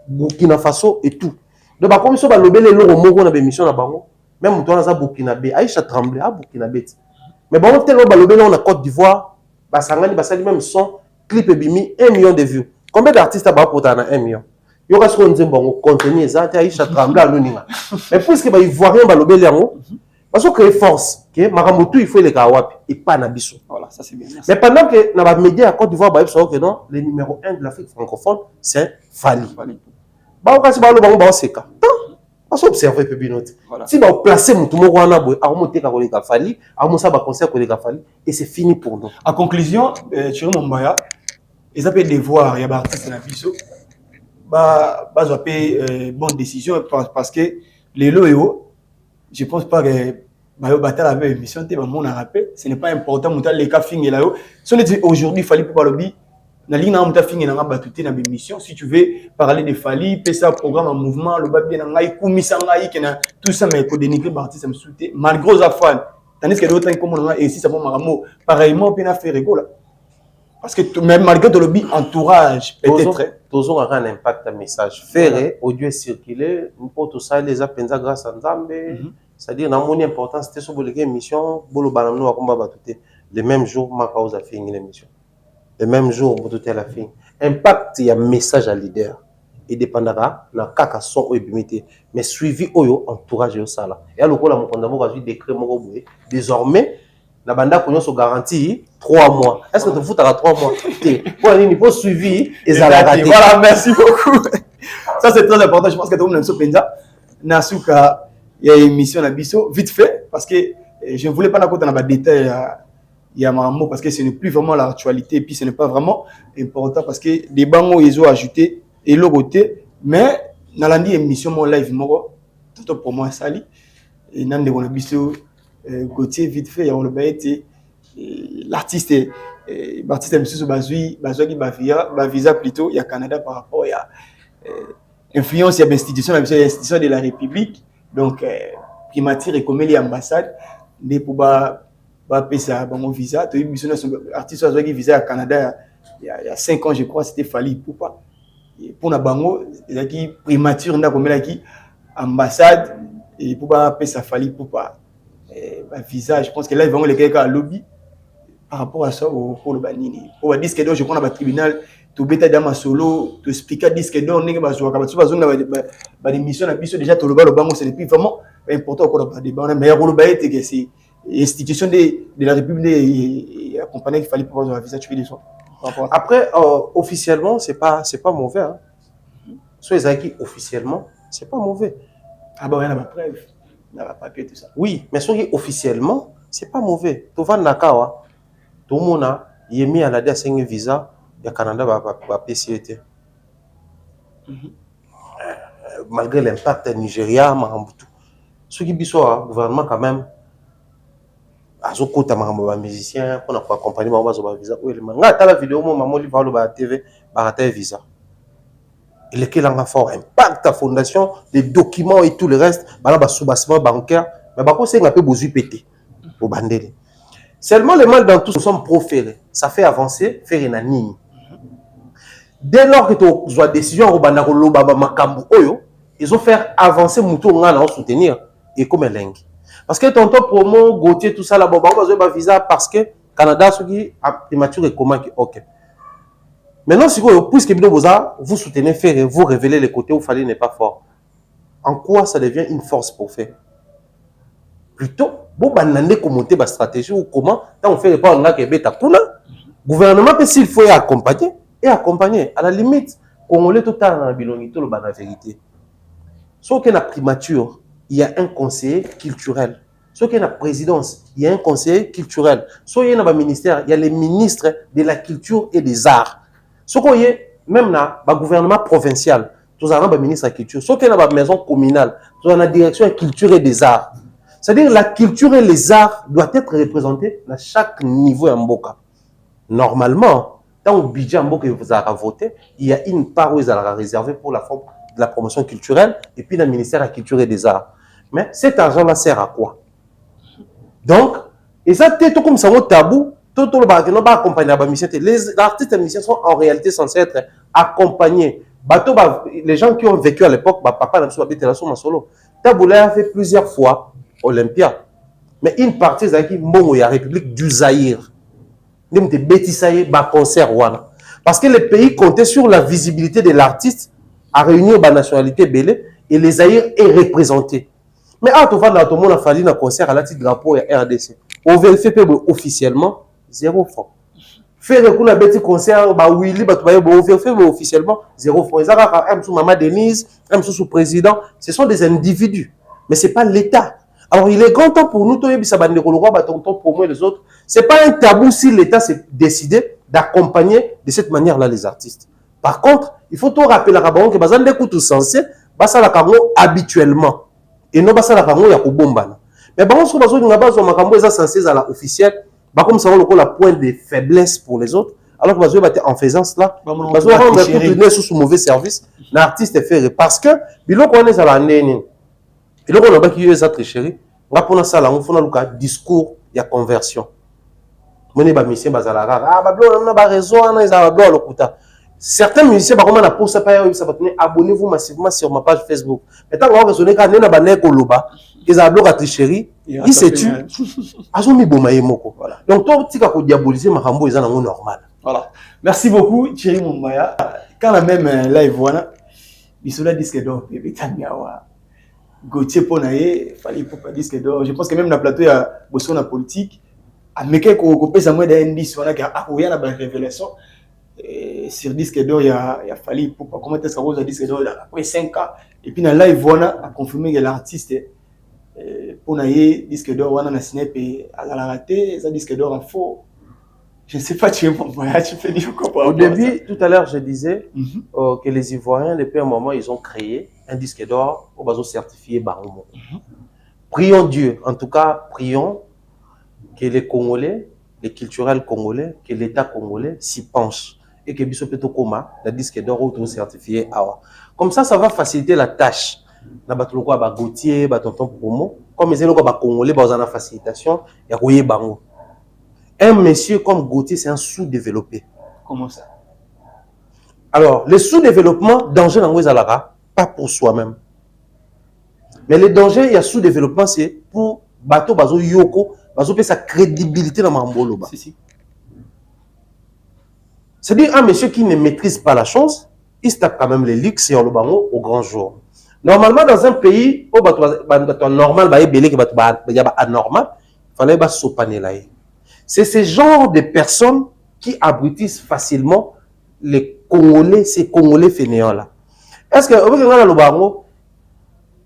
Burkina Faso et tout. Donc, comme ça, le bel est au na émission na bango, même toi na Burkinabé, Aïcha Tremblay à Burkinabé. Mais bon, tellement le bel on a Côte d'Ivoire, basangani basali même son clip bimi 1 million de vues. Combien d'artistes a pour ta 1 million? Il y aura ce qu'on dit bon contenu exact Aïcha Tremblay à l'uninga. Mais puisque ba ivoirien ba le bel yango, parce que créer force, que maramoto il faut les kawapi et pas na biso. Voilà, ça c'est bien. Mais pendant que na ba média à Côte d'Ivoire ba que non, le numéro 1 de l'Afrique francophone, c'est Fally. Bah on casse balo bango c'est ka. Parce observer peu bien note. Si bah placer mon tout moko na boy, a remonter ka koleka Fally, a monter ba concert koleka Fally et c'est fini pour nous. En conclusion, Thierry Mombaya, ils appellent devoir, il y a des artistes na biso. Bah bonne décision parce que les loyaux, je pense pas que bah battre la même émission te mon a rappelé, ce n'est pas important monter les cas fing là. Si on dit aujourd'hui Fally pour le lobby na ligne na fingi na batuté na émission si tu veux parler de Fally pesa programme en mouvement le ba bien ngai kumisa ngai que na tout ça mais ko dénigrer artiste me souhaiter malgré aux afan tandis que d'autres comme on et si ça bon maramo pareillement puis na faire rigolo parce que même malgré le lobby entourage peut-être toujours aura un impact à message faire audio circuler pour tout ça les appenza grâce à Nzambe c'est-à-dire na mon importance c'était sur l'émission bolo banamno wa komba batuté le même jour ma cause a fini l'émission. Le même jour, vous doutez à la fin. Impact, il y a un message à leader. Il dépendra de la son ou ébimité. Mais suivi au entourage au sala. Et alors, la mon décret désormais, na banda konyo so garantie 3 mois. Est-ce que tu fous à 3 mois? Pour un niveau suivi et ça la raté. Voilà, merci beaucoup. Ça c'est très important, je pense que tout le monde aime ça penza. Nasuka, il y a une émission na biso vite fait parce que je ne voulais pas n'accouter dans les détails il y a un mot parce que ce n'est plus vraiment l'actualité et puis ce n'est pas vraiment important parce que des bancs ils ont ajouté et le côté mais dans la émission mon live moi tout pour moi sali et nan de biso Gauthier vite fait on le été l'artiste Baptiste Msusu bazui qui ba visa plutôt il y a Canada par rapport il y a influence il y a institution de la République donc primature et comme les ambassades des pour ba pesa mon visa tu mission artiste qui visa à Canada il y a 5 ans je crois c'était Fally Ipupa pour na bango qui primature nda comme là qui ambassade et pour ba pesa Fally Ipupa visa je pense que là ils vont les quelqu'un à lobby par rapport à ça pour le banini pour dire que donc je prends dans tribunal tout bêta dans solo tu expliquer disque donc n'est pas jouer comme ça ba émission na biso déjà tout le bango c'est depuis vraiment important encore pas débat mais le bail que c'est institution de la République accompagner qu'il fallait pour avoir un visa tu veux dire après officiellement c'est pas mauvais hein. Soit les acquis officiellement c'est pas mauvais. Ah bah il y a la preuve il y a papier tout ça. Oui mais soit officiellement c'est pas mauvais to van nakawa tout le monde a mis à la date 5 visa le Canada va PCT malgré l'impact Nigeria Marambutu ceux qui biso gouvernement quand même azokota makambo musicien pour accompagner bango bazo ba visa oui nga ta la vidéo mo maman li va lo ba TV ba rata visa il est qu'il en a fort impact ta fondation les documents et tout le reste ba sous-bassement bancaire mais ba ko c'est un peu besoin pété au bandele seulement les mal dans tout sont proférés ça fait avancer faire une ligne dès lors que tu as décision au banda ko loba ba makambo oyo ils ont faire avancer muto nga na soutenir et comme lingue. Parce que tonton promo, Gauthier, tout ça là, bon, on va visa parce que Canada, ce qui a primature et comment qui ok. Maintenant, si vous, puisque vous soutenez faire et vous révélez les côtés où il fallait n'est pas fort, en quoi ça devient une force pour faire? Plutôt, vous banandez commenter ma stratégie ou comment, tant on fait pas un gars qui est bête à Kuna, gouvernement, s'il faut accompagner, et accompagner. À la limite, Congolais tout dans la bilonito, le la vérité. Sauf qu'il y a la primature, il y a un conseiller culturel. Soit qu'il y a la présidence, il y a un conseiller culturel. Soit il y a un ministère, il y a les ministres de la culture et des arts. Soit qu'il y a même le gouvernement provincial, tout ça, le ministre de la culture. Soit qu'il y a la maison communale, tout ça, la direction de la culture et des arts. C'est-à-dire la culture et les arts doivent être représentés à chaque niveau en Mboka. Normalement, dans le budget en Mboka que vous avez voté, il y a une part où vous avez réservé pour la forme de la promotion culturelle et puis le ministère de la culture et des arts. Mais cet argent-là sert à quoi? Donc, et ça, c'est tout comme ça, un tabou. Tout le monde va accompagner la mission. Les artistes et les musiciens sont en réalité censés être accompagnés. Les gens qui ont vécu à l'époque, papa n'a pas solo. Taboula a fait plusieurs fois Olympia. Mais une partie, c'est la République du Zaïre. Il y a des concert. Parce que les pays comptaient sur la visibilité de l'artiste à réunir la nationalité belé et les Zaïre est représenté. Mais à tout le monde a fallu un concert à la titre drapeau et RDC. On vérifie officiellement 0 francs. Faire un petit concert, Willy, on vérifie officiellement 0 francs. Ils ont sous Maman Denise, sous président. Ce sont des individus. Mais ce n'est pas l'État. Alors il est grand temps pour nous, pour les autres. Ce n'est pas un tabou si l'État s'est décidé d'accompagner de cette manière-là les artistes. Par contre, il faut tout rappeler à Rabaron que les gens écoutent censés, habituellement. Et non pas ça la kango ya kobombana. Mais par contre, si on a besoin de makambo eza censé à la officielle, bah comme ça on a point de faiblesse pour les autres, alors que besoin en faisant cela, besoin rendre tout sous mauvais service, l'artiste fait parce que biloko on est à la nene. Et donc on a pas qui eza tricherie, on a pour ça là on fait un discours il y a conversion. Moni ba mission bazala ah ba blo on a ba raison on a ba lokuta. Certains musiciens, par contre, pour ça, abonnez-vous massivement sur ma page Facebook. Mais tant qu'on a raisonné quand on a bané Koloba, ils ont bloqué la tricherie, ils se tuent. Ils ont mis Bomaye Moko. Donc, toi, tu as diaboliser Marambo, ils ont normal. Voilà. Merci beaucoup, Thierry Moumaya. Quand la même live, voilà, ils sont là, disque d'or, bébé Tanyawa. Gauthier Ponaye, fallait pas disque d'or. Je pense que même dans le plateau, il y a beaucoup de politique. ameke kopesa moins d'indice wana ka akoya na ba révélation sur disque d'or il y a fallu pour comment est-ce que cause disque d'or après 5 ans et puis dans live wana a confirmé que l'artiste pour naie disque d'or wana na snap à la raté ça disque d'or en faux. Je ne sais pas, tu fais du quoi. Au début, tout à l'heure, je disais que les Ivoiriens, depuis un moment, ils ont créé un disque d'or au bateau certifié Baromo. Prions Dieu, en tout cas, prions que les Congolais, les culturels congolais, que l'État congolais s'y penche et que Bisso Peto Koma, le disque d'or auto certifié Awa. Comme ça va faciliter la tâche. Na batuloko ba Gauthier, ba tonton promo, comme les élèves ba Congolais, ba en facilitation, ya koye bango. Un monsieur comme Gauthier, c'est un sous-développé. Comment ça? Alors, le sous-développement, danger dans Alara, pas pour soi-même. Mais le danger, il y a sous-développement, c'est pour bateau, bazo yoko, bazo payer sa crédibilité dans Mambolo. Si. C'est-à-dire, un monsieur qui ne maîtrise pas la chose, il se tape quand même les luxe et on le bango au grand jour. Normalement, dans un pays, où bateau normal, il y a anormal, il fallait sopaner là. C'est ce genre de personnes qui abrutissent facilement les Congolais, ces Congolais fainéants-là. Est-ce que, vous avez le bango,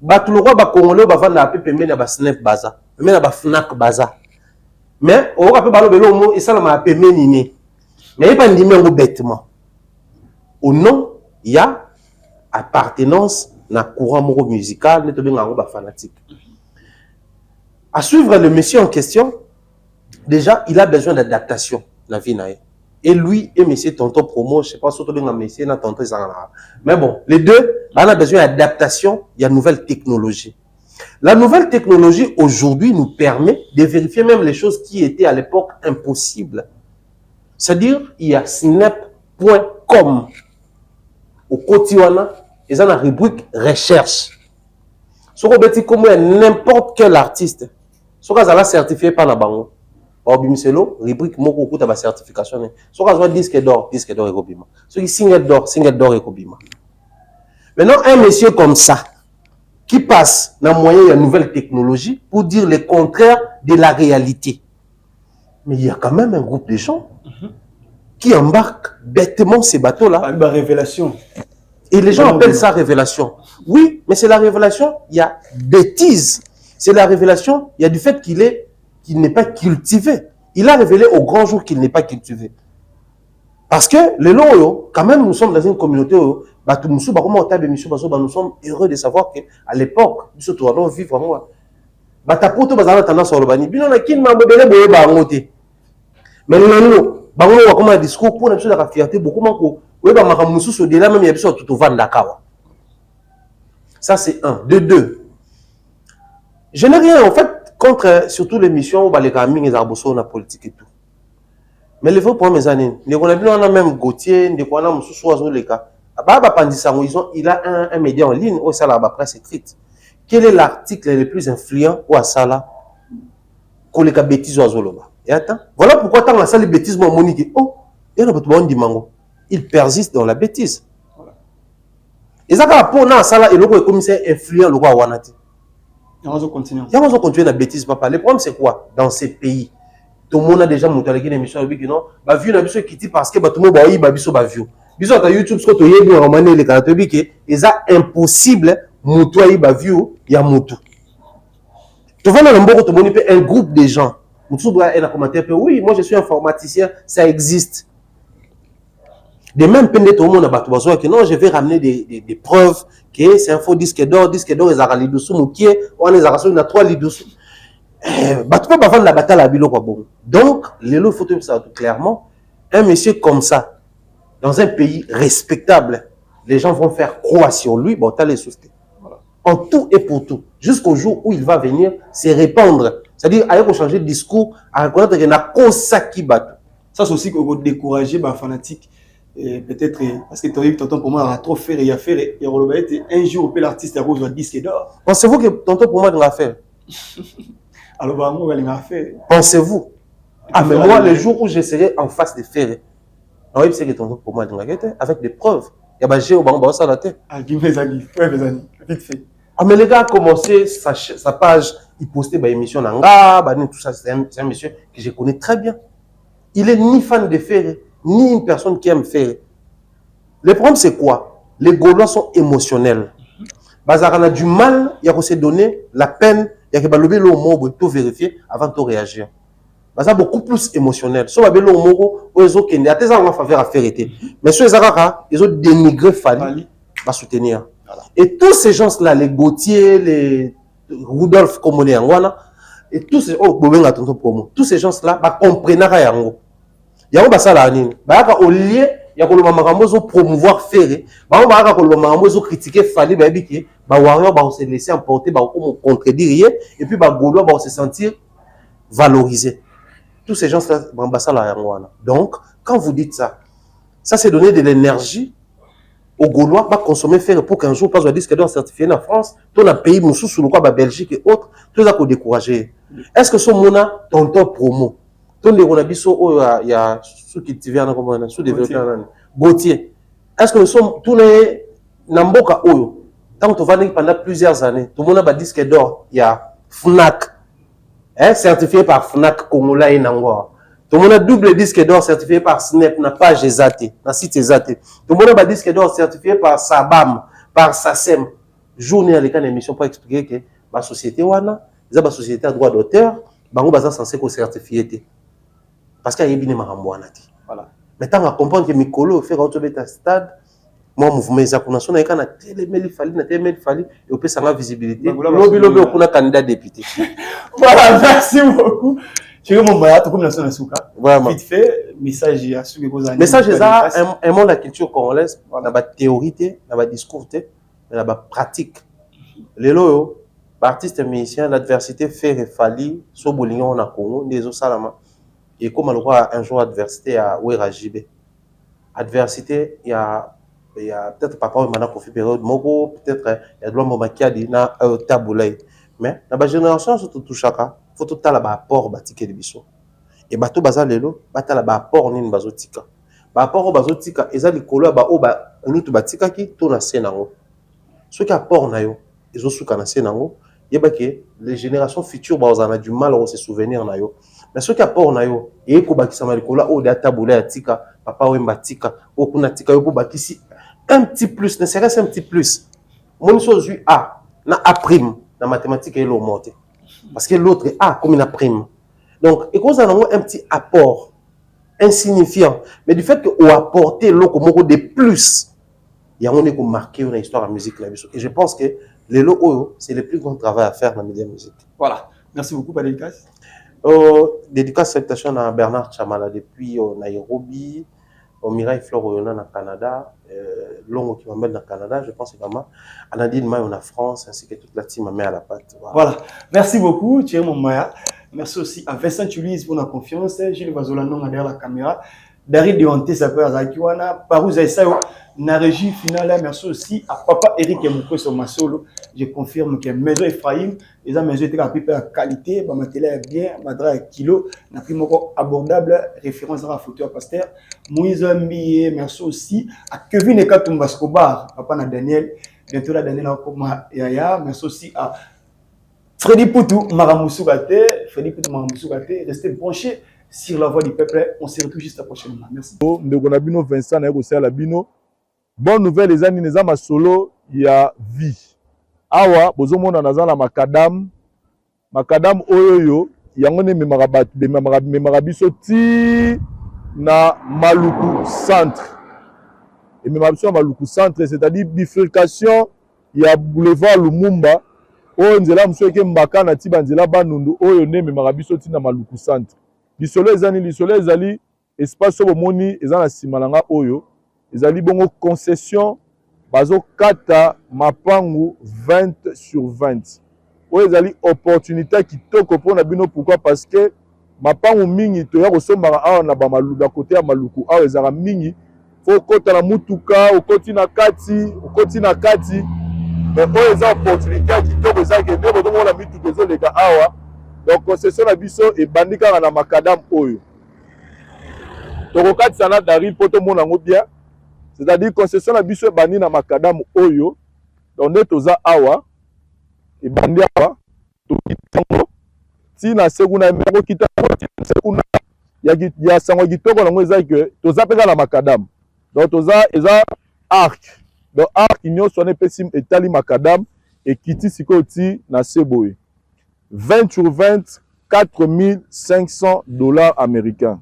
le roi Congolais va vendre la paix, mais il y a Snap Baza, mais il y a Fnac Baza. Mais, on va pas le mot, et ça, on a appelé Méniné. Mais il n'y a pas de numéro bêtement. Au nom, il y a appartenance dans le courant musical, il y a fanatique. À suivre le monsieur en question, déjà, il a besoin d'adaptation, la vie. Et lui et monsieur tonton promo, je ne sais pas si vous avez monsieur tonton. Mais bon, les deux, on a besoin d'adaptation, il y a une nouvelle technologie. La nouvelle technologie aujourd'hui nous permet de vérifier même les choses qui étaient à l'époque impossibles. C'est-à-dire, il y a snap.com au Kotiwana, ils ont la rubrique recherche. Si vous avez comme n'importe quel artiste, si vous avez certifié par la banque, Bimselo, rubrique moko kuta ba certification. So ka disque d'or ekobima. So ki single d'or ekobima. Maintenant un monsieur comme ça qui passe dans moyen de nouvelle technologie pour dire le contraire de la réalité. Mais il y a quand même un groupe de gens qui embarquent bêtement ces bateaux-là. La révélation. Et les gens appellent ça révélation. Oui, mais c'est la révélation, il y a bêtise. C'est la révélation, il y a du fait qu'il n'est pas cultivé. Il a révélé au grand jour qu'il n'est pas cultivé. Parce que les loyaux, quand même, nous sommes dans une communauté, nous sommes heureux de savoir qu'à l'époque, nous sommes vivre vraiment. Mais nous, comme un discours pour la fierté, beaucoup ça, c'est un. De deux. Je n'ai rien, en fait, contre surtout les missions où les gamins les arbossons la politique et tout. Mais les vrais problèmes, on a même Gauthier, on a les cas. Il a un média en ligne où ça la presse écrite. Quel est l'article le plus influent ou à ça là qu'on les bêtises oiseaux? Et attends, voilà pourquoi tant la salle bêtises mon monique. Oh, il persiste dans la bêtise. Et ça quand pour na ça là et le commissaire influent le roi Wanati. Il y a continuer la bêtise, papa. Le problème, c'est quoi? Dans ces pays, tout le monde a déjà monté une émission avec non, bah, vu la qui dit parce que tout le monde a eu babiso baviou. Bisous à YouTube, ce que tu as dit, on m'a dit les caractéristiques, et ça impossible, moutoyer baviou, il y a moutou. Tu vois, dans le monde, tout le monde un groupe de gens. Moutou a un commentaire, oui, moi je suis informaticien, ça existe. De même, tout le monde a battu que non, je vais ramener des preuves que c'est un faux disque d'or, ils ont les dessous, moukier, on les a rassurés, il y a 3 lits dessous. Battu pas avant la bataille à Bilo, quoi, bon. Donc, les lots photos, ça clairement, un monsieur comme ça, dans un pays respectable, les gens vont faire croire sur lui, bon, t'as les soucis. En tout et pour tout, jusqu'au jour où il va venir se répandre. C'est-à-dire, aller changer de discours, à reconnaître qu'il y a un ça qui bat. Ça, c'est aussi que vous découragez les fanatiques. Peut-être parce que tu as tonton pour moi, il a trop fait et il a fait. Et un jour, l'artiste a reçu un disque d'or. Pensez-vous que tonton pour moi, il l'a fait? Alors, moi, il l'a fait. Pensez-vous? Ah, mais moi, le jour où je serai en face de faire, alors, il sait que tonton pour moi, il l'a fait avec des preuves. Il y a des gens qui ont ça la tête. Ah, vite fait. Mais le gars a commencé sa page, il postait des émissions Nanga, tout ça, c'est un monsieur que je connais très bien. Il est ni fan de Ferré, ni une personne qui aime Ferré. Le problème, c'est quoi? Les Gaulois sont émotionnels. Bazar a du mal, il y a se donner la peine, il y a que le mot tout vérifier avant de réagir. Bazar beaucoup plus émotionnel. Si on a le mot, ils ont qu'il y a des gens en faveur à faire été. Mais ceux ils ont dénigré Fali, va soutenir. Et tous ces gens-là, les Gauthier, les Rudolph Komone Angwana, et tous ces tous ces gens-là, comprennent rien. Il y a un bassin là, au lieu, il y a un promouvoir Ferré, il y a un critiquer Fali, il y a warrior se laisser emporter, contredire, et puis Gaulois va se sentir valorisé. Tous ces gens-là, donc, quand vous dites ça, ça c'est donner de l'énergie aux Gaulois va consommer Ferré pour qu'un jour, pas un disque d'or certifié en France, tout un pays, Moussou, sous le quoi, Belgique et autres, tout ça pour décourager. Est-ce que ce mona tonton promo, ton de Ronabiso, il y a ceux qui tiennent comme sous-développé Gauthier. Est-ce que nous sommes tous les Namboka Oyo, tant que tu pendant plusieurs années, tout le monde a un disque d'or, il y a FNAC, certifié par FNAC Kongola et Nangwa. Tout le monde a double disque d'or certifié par SNEP, na page Zate, na site Zate. Tout le monde a un disque d'or certifié par Sabam, par SACEM. Journée à l'écran émission pour expliquer que la société wana, la société a droit d'auteur, bango baza censé ko certifié. Parce qu'il y a bien marambouana. Voilà. Maintenant on comprend que Mikolo fait retourner à stade. Moi mouvement exactement na kana télé fali et on peut sans visibilité. Lobi on a candidat député. Voilà, merci beaucoup. Je vais m'envoyer tout comme la sonne souka. Vite fait, message à ceux qui posent. Message ça un monde la culture congolaise, na ba théorie, na ba discours, na ba pratique. Les loyo, artistes musiciens, l'adversité fait Fali, so bolingo na Congo, des salama. Et comme on voit un jour adversité à Ouera Jibé. Adversité, il y a peut-être papa ou maintenant pour faire période mogo, peut-être il y a de l'homme qui a dit na taboulay. Mais dans la génération surtout tout chaka, faut tout la apport batike de biso. Et bato baza lelo, bata la apport ni bazotika. Ba apport bazotika eza likolo ba o ba nutu batika ki to na senango. Ceux qui apport na yo, ils ont suka na senango, yeba ke les générations futures ba ozana du mal à se souvenir na yo. Mais ceux qui apport na yo, et ko bakisa likolo o da taboulay atika, papa o mbatika, o kuna tika yo ko bakisi un petit plus, ne serait-ce un petit plus. Mon chose A, na A prime, dans mathématiques et l'autre. Parce que l'autre est A comme une prime. Donc, et quand nous avons un petit apport insignifiant, mais du fait qu'on a apporté l'autre de plus, il y a un qui marqué une histoire de la musique. Et je pense que les lots, c'est le plus grand travail à faire dans la média musique. Voilà. Merci beaucoup, pour la dédicace. Dédicace, salutation à Bernard Chamala depuis Nairobi. Au Mirai Flore au Canada, Longo qui m'emmène dans le Canada, je pense également à Nadine Maï en France, ainsi que toute la team à la patte. Voilà. Merci beaucoup, Thierry Momaya. Merci aussi à Vincent Tulis pour la confiance, Gilles Vazolano derrière la caméra, David Deonté, ça peut être Parou Zaïsayo, na régie finale. Merci aussi à Papa Eric Mouko sur ma solo. Je confirme que Maison Ephraim, les maisons étaient à la qualité, ma télé est bien, ma drap est kilo, na prix abordable, référence à la photo à Pasteur. Moïse Mbiye, merci aussi à Kevin Ekatumba Skobar, papa na Daniel, bientôt la Daniel Akoma Yaya, merci aussi à Freddy Poutou Maramousougate, restez branchés sur la voie du peuple. On se retrouve juste à prochainement. Merci. Ndeko Vincent na Eko Labino. Bonne nouvelle les amis, les amis solo, il y a vie. Awa, bozomona nazala makadam oyoyo, yangone memarabiso ti na Maluku centre. Et memarabiso Maluku centre, c'est-à-dire bifurcation, il y a boulevard Lumumba, oyo nzela msoke mbaka na tiba nzela banundu oyo ne memarabiso ti na Maluku centre. Lisolo ezali espace obo moni ezana simalanga oyo. Ezali bongo concession bazo kata mapangu 20 sur 20. Oyo ezali opportunité kitoko pona bino, pourquoi? Parce que mapangu mingi to ya kosombaka awa na bamaluka côté ya Maluku awa ezala mingi, faut kota na mutuka okoti na kati, mais oyo eza opportunité kitoko eza ke ndeko to na mituka ezoleka awa. Donc concession na biso ebandi kaka na makadam oyo. Tokokati sana dari poto mona ngo bien. C'est-à-dire concession na biso bani na makadam oyo, donc toza awa ebandi awa tokitango tina sekuna meko kitango sekuna ya sango kitoko nango eza ke toza peka na makadam donc toza eza arc donc arc nyonso wana epesi etali makadam ekiti sikoyo ti na se boye 20 sur 20 $4,500 américains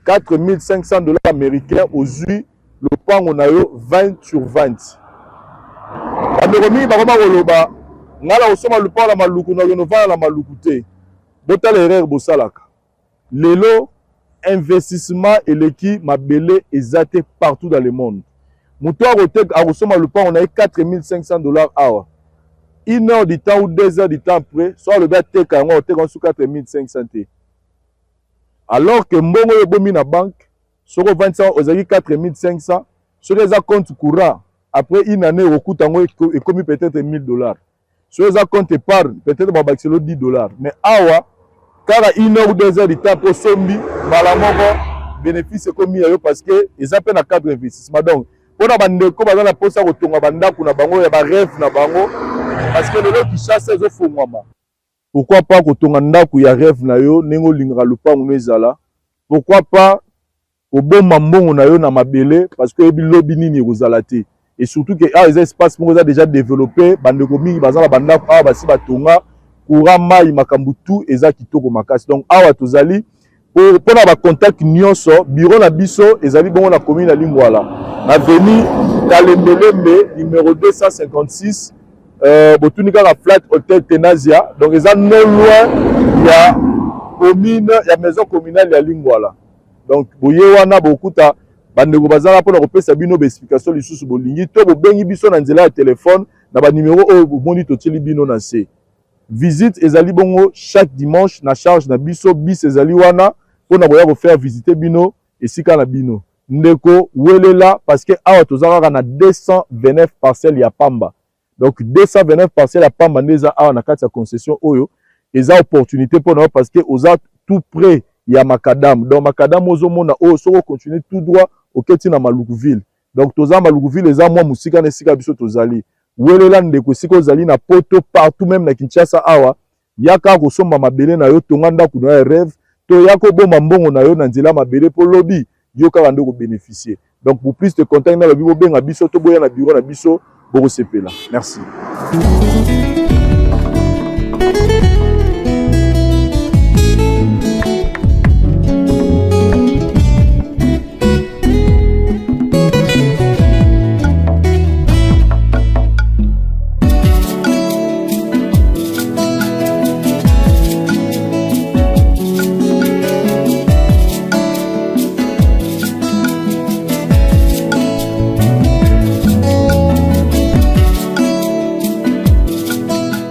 4,500 $ américains ozwi lopango na yo 20 sur 20 bandeko mingi bakoma koloba ngala osoma lopango na maluku na yo novana na maluku te botala erreur bosalaka lelo investissement eleki mabele eza te partout dans le monde moto akosoma lopango na ye 4,500 $ awa 1 heure du temps ou 2 heures du temps après soit le gars teka yango oteka sous 4,500 te alors que mbongo oyo ebomi na banque soko 25 ozalaki 4,500 soki eza compte courant après une année okuta yango ekomi peut-être $1,000 soki eza compte épargne peut-être babakiselo $10 mais awa kaka 1 heure ou 2 heures du temps po sombi mbala moko bénéfice ekomi ya yo parce que eza mpe na cadre investissement donc mpona bandeko baza na mposa kotonga bandako na bango ya barêve na bango parce que lelo kishasa ezofungwama pourquoi pas kotonga ndako ya rêve na yo ndenge olingaka lopango no ezala pourquoi pas kobomba mbongo na yo na mabele parce que oyebi lobi nini ekozala te et surtout que awa eza espace moko eza déjà développé bandeko mingi baza na bandako awa basi batonga courant mai makambo tu eza kitoko makasi donc awa tozali mpona bacontact nyonso bureau na biso ezali bongo na commune ya Lingwala na avenue Kalembelembe numéro 256 botuni kaka flat hotel Tenazia donc eza non loin ya commune ya maison communale ya Lingwala donc boye wana bokuta bandeko bazala mpona kopesa bino explication lisusu bolingi to bobengi biso na nzela ya telefone na ba numéro oyo bomoni totili bino na se visite ezali bongo chaque dimanche na charge na biso bis ezali wana mpona boya kofaire visiter bino esika na bino ndeko welela parce que awa toza kaka na 229 parcelles ya pamba donc 229 parcelles ya pamba nde eza awa na kati ya concession oyo eza opportunité mpona yo parce que oza tout près ya makadam donc makadam ozomona oyo soko continue tout droit oketi na Malukuville donc toza Malukuville eza mwa musika na esika biso tozali welela ndeko esika ozali na poto partout même na Kinshasa awa yaka kosomba mabele na yo tonga ndako na yo rêve to yako bomba mbongo na yo na nzela mabele po lobi yo kaka ndeko bénéficier donc pour plus de contact na lobi bobenga biso to boya na bureau na biso boko sepela merci.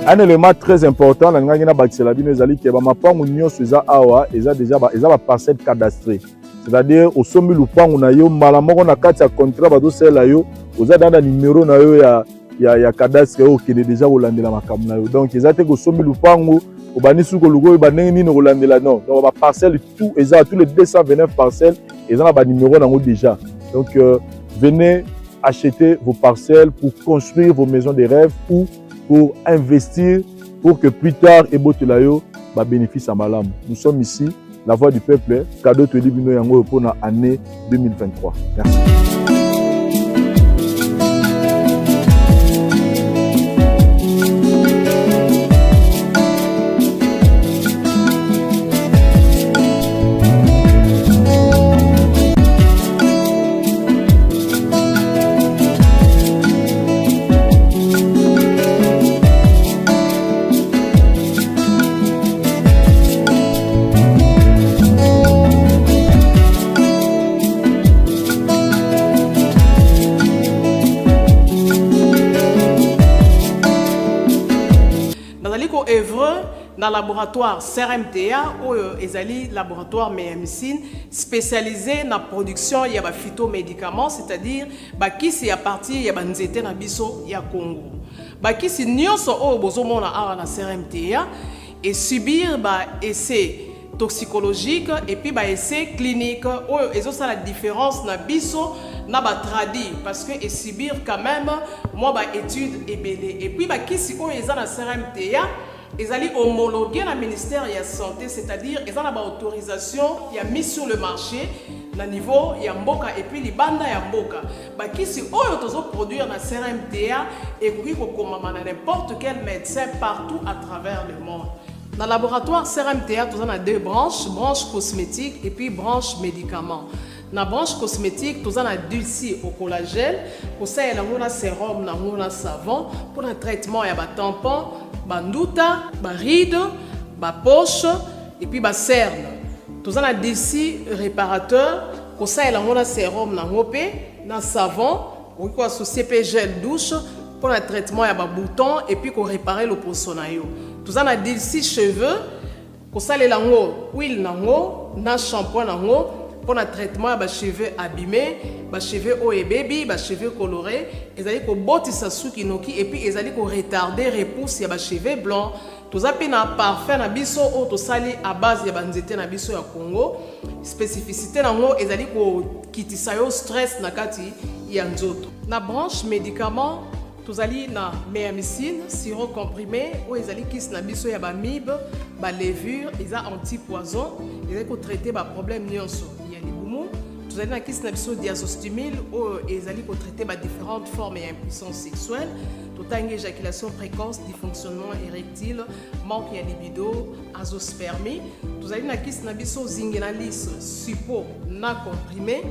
Un élément très important, la ngaki na bakisela bino ezali ke ba mapangu nyonso eza awa eza déjà ba parcelle cadastrée. C'est-à-dire au sombi lupangu na yo mbala moko na kati ya contrat bazo sela yo oza dans numéro na yo ya cadastre o kende déjà kolandela makambo na yo. Donc eza te ko sombi lupangu obani suko lugo ba ndenge nini kolandela non. Donc ba parcelle tout eza tous les 229 parcelles eza na ba numéro nango déjà. Donc venez acheter vos parcelles pour construire vos maisons de rêve ou pour investir, pour que plus tard, Ebotelayo va bénéficier à Malam. Nous sommes ici, la voix du peuple, cadeau de Libino Yango pour l'année 2023. Merci. Dans le laboratoire CRMTA, ou ezali laboratoire médecine spécialisé dans la production de phytomédicaments, c'est-à-dire qui c'est à partir de nzete na biso ya Congo. Qui c'est nyonso o bozomona awa na CRMTA et subir essai toxicologique et puis essai clinique ou ça la différence na biso na ba tradi parce que et subir quand même moi ba étude et belé et puis ba kisi ko eza na CRMTA ezali homologué na ministère de la santé, c'est-à-dire ils ont la autorisation il a mis sur le marché na niveau ya mboka et puis libanda ya mboka ba kisi oyo tozo produire na CRMTA et koki ko komama na n'importe quel médecin partout à travers le monde. Dans le laboratoire CRMTA, nous avons deux branches, branche cosmétique et puis branche médicaments. Dans la branche cosmétique, nous avons dulci au collagène, pour ça, il y a un sérum, un savon, pour le traitement, il y a un tampon, un ndouta, un ride, un poche et puis un cerne. Nous avons dulci réparateur, pour ça, il y a un sérum, un savon, pour associer gel douche, pour le traitement, il y a un bouton et puis pour réparer le poissonayo. Nous avons dit 6 cheveux, pour ça les lango, huile nango, na shampoing nango, pour le traitement des cheveux abîmés, des cheveux haut et baby, des cheveux colorés, ils allaient ko botti sa suki noki et puis ils allaient ko retarder repousse ya ba cheveux blancs. Tous appels na parfum na biso o to sali à base ya banzete na biso ya Congo. Spécificité nango ils allaient ko kitisa yo stress na kati ya nzoto. Na branche médicaments tous allons na méamycine, sirop comprimé, ou ils allons kiss na biso ya ba mib, ba levure, ils a anti-poison, ils allons traiter ba problème nyonso. Il y a les boumou, tous allons na kiss na biso diazostimule, ou ils allons traiter ba différentes formes d'impuissance sexuelle, tout en éjaculation précoce, dysfonctionnement érectile, manque de libido, azospermie. Tous allons na kiss na biso zingenalis, suppo na comprimé.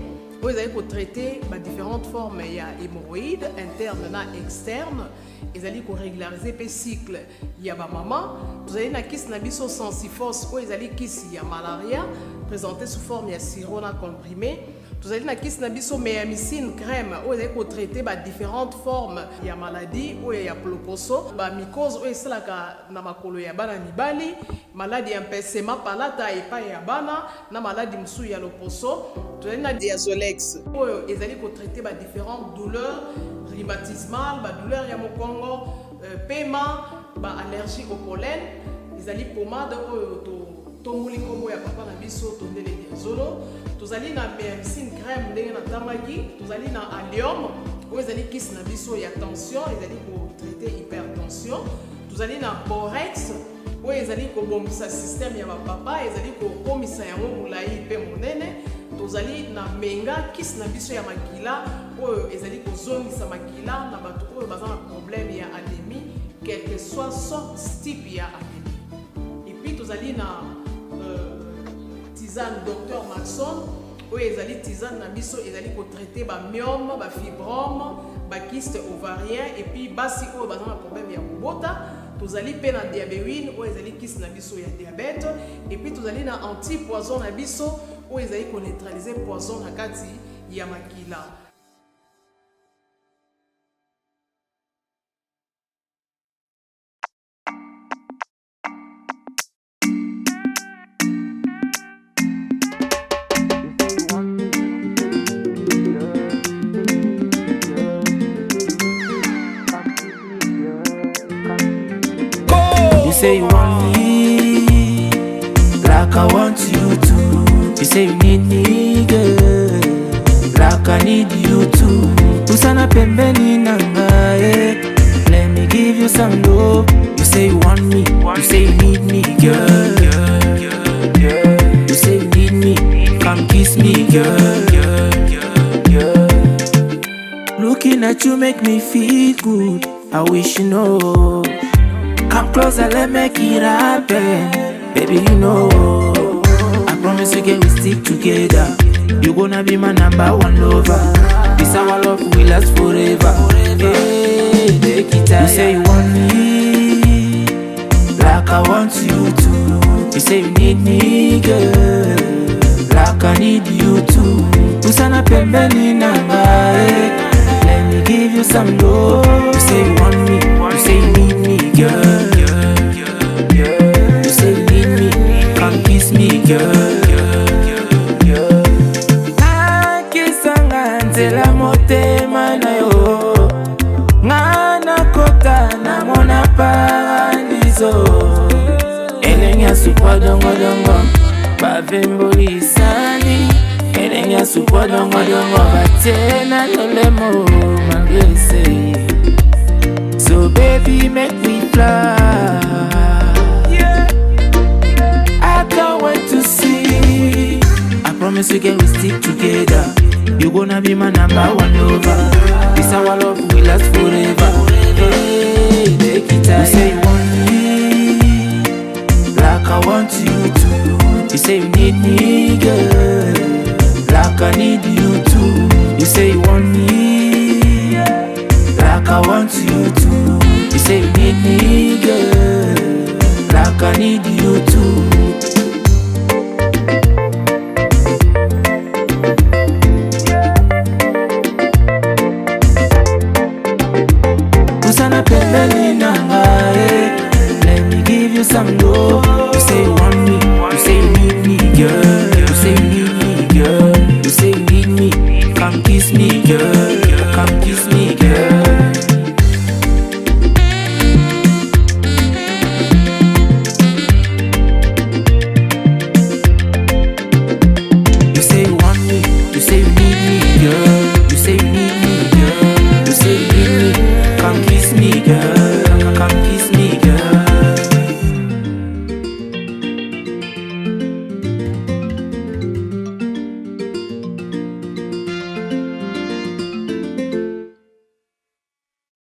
Vous allez traiter différentes formes, il y a hémorroïdes internes et externes. Vous allez régulariser le cycle. Il y a maman. Vous allez na biso sensifos, vous allez il y a malaria, présenté sous forme de sirop comprimé. Vous allez na biso méamycine crème, vous allez traiter différentes formes. Il y a maladie, il y a ploposo, mycose, il y a makolo ya bana mibali, maladie empêchement palata et pas ya bana, na maladie msou ya loposo. Vous allez na diazolex, ils allez traiter différentes douleurs rhumatismales, douleurs ya mokongo, paiement, allergie au pollen. Ils allez pommade tongoli kombo ya papa na biso tondele diazolo. Tous allez na médecine crème ndenge na tamaki, tous allez na allium, où ils allez kiss na biso ya tension, ils allez pour traiter hypertension. Tous allez na borex, où ils allez ko bombisa système ya papa, ils allez ko komisa yango mulai pe monene. Tous allez na menga kiss na biso ya makila, où ils allez ko zongisa makila na bato ko baza na problème ya anémie, quel que soit sorte type ya anémie. Et puis tous allez na tisane Dr Maxon, où ils allaient tisane na biso, ils allaient traiter ba myome, ba fibrome, ba kyste ovarien et puis basi où bazana problème ya kubota, tous allez pena diabéine où ils allaient kyste na biso ya diabète et puis tous allez na anti-poison na biso où ils allaient neutraliser poison na kati ya makila. Say you want me like I want you to. You say you need me, girl, like I need you too. Usana pembeni nangae, let me give you some love. You say you want me, you say you need me, girl. You say you need me, come kiss me, girl. Looking at you make me feel good. I wish you know. Come closer, let me make it happen. Baby, you know I promise you, girl, we stick together. You gonna be my number one lover. This our love will last forever. Hey, take it out. You say you want me like I want you to. You say you need me, girl, like I need you too. Usana pembeni nangae, let me give you some love. You say you want me, you say you need me, girl. You say you need me, come kiss me, girl. Nakisanga nzela motema na yo, ngana kota na mona paradiso. Elenya supa dongo dongo, bavemboli sani. Elenya support don't tena no lemo malgré. So baby, make me fly. Yeah. I can't wait to see. I promise you, we stick together. You gonna be my number one lover. This our love will last forever. Hey, take it time. You say you want me, like I want you to. You say you need me, girl, like I need you to.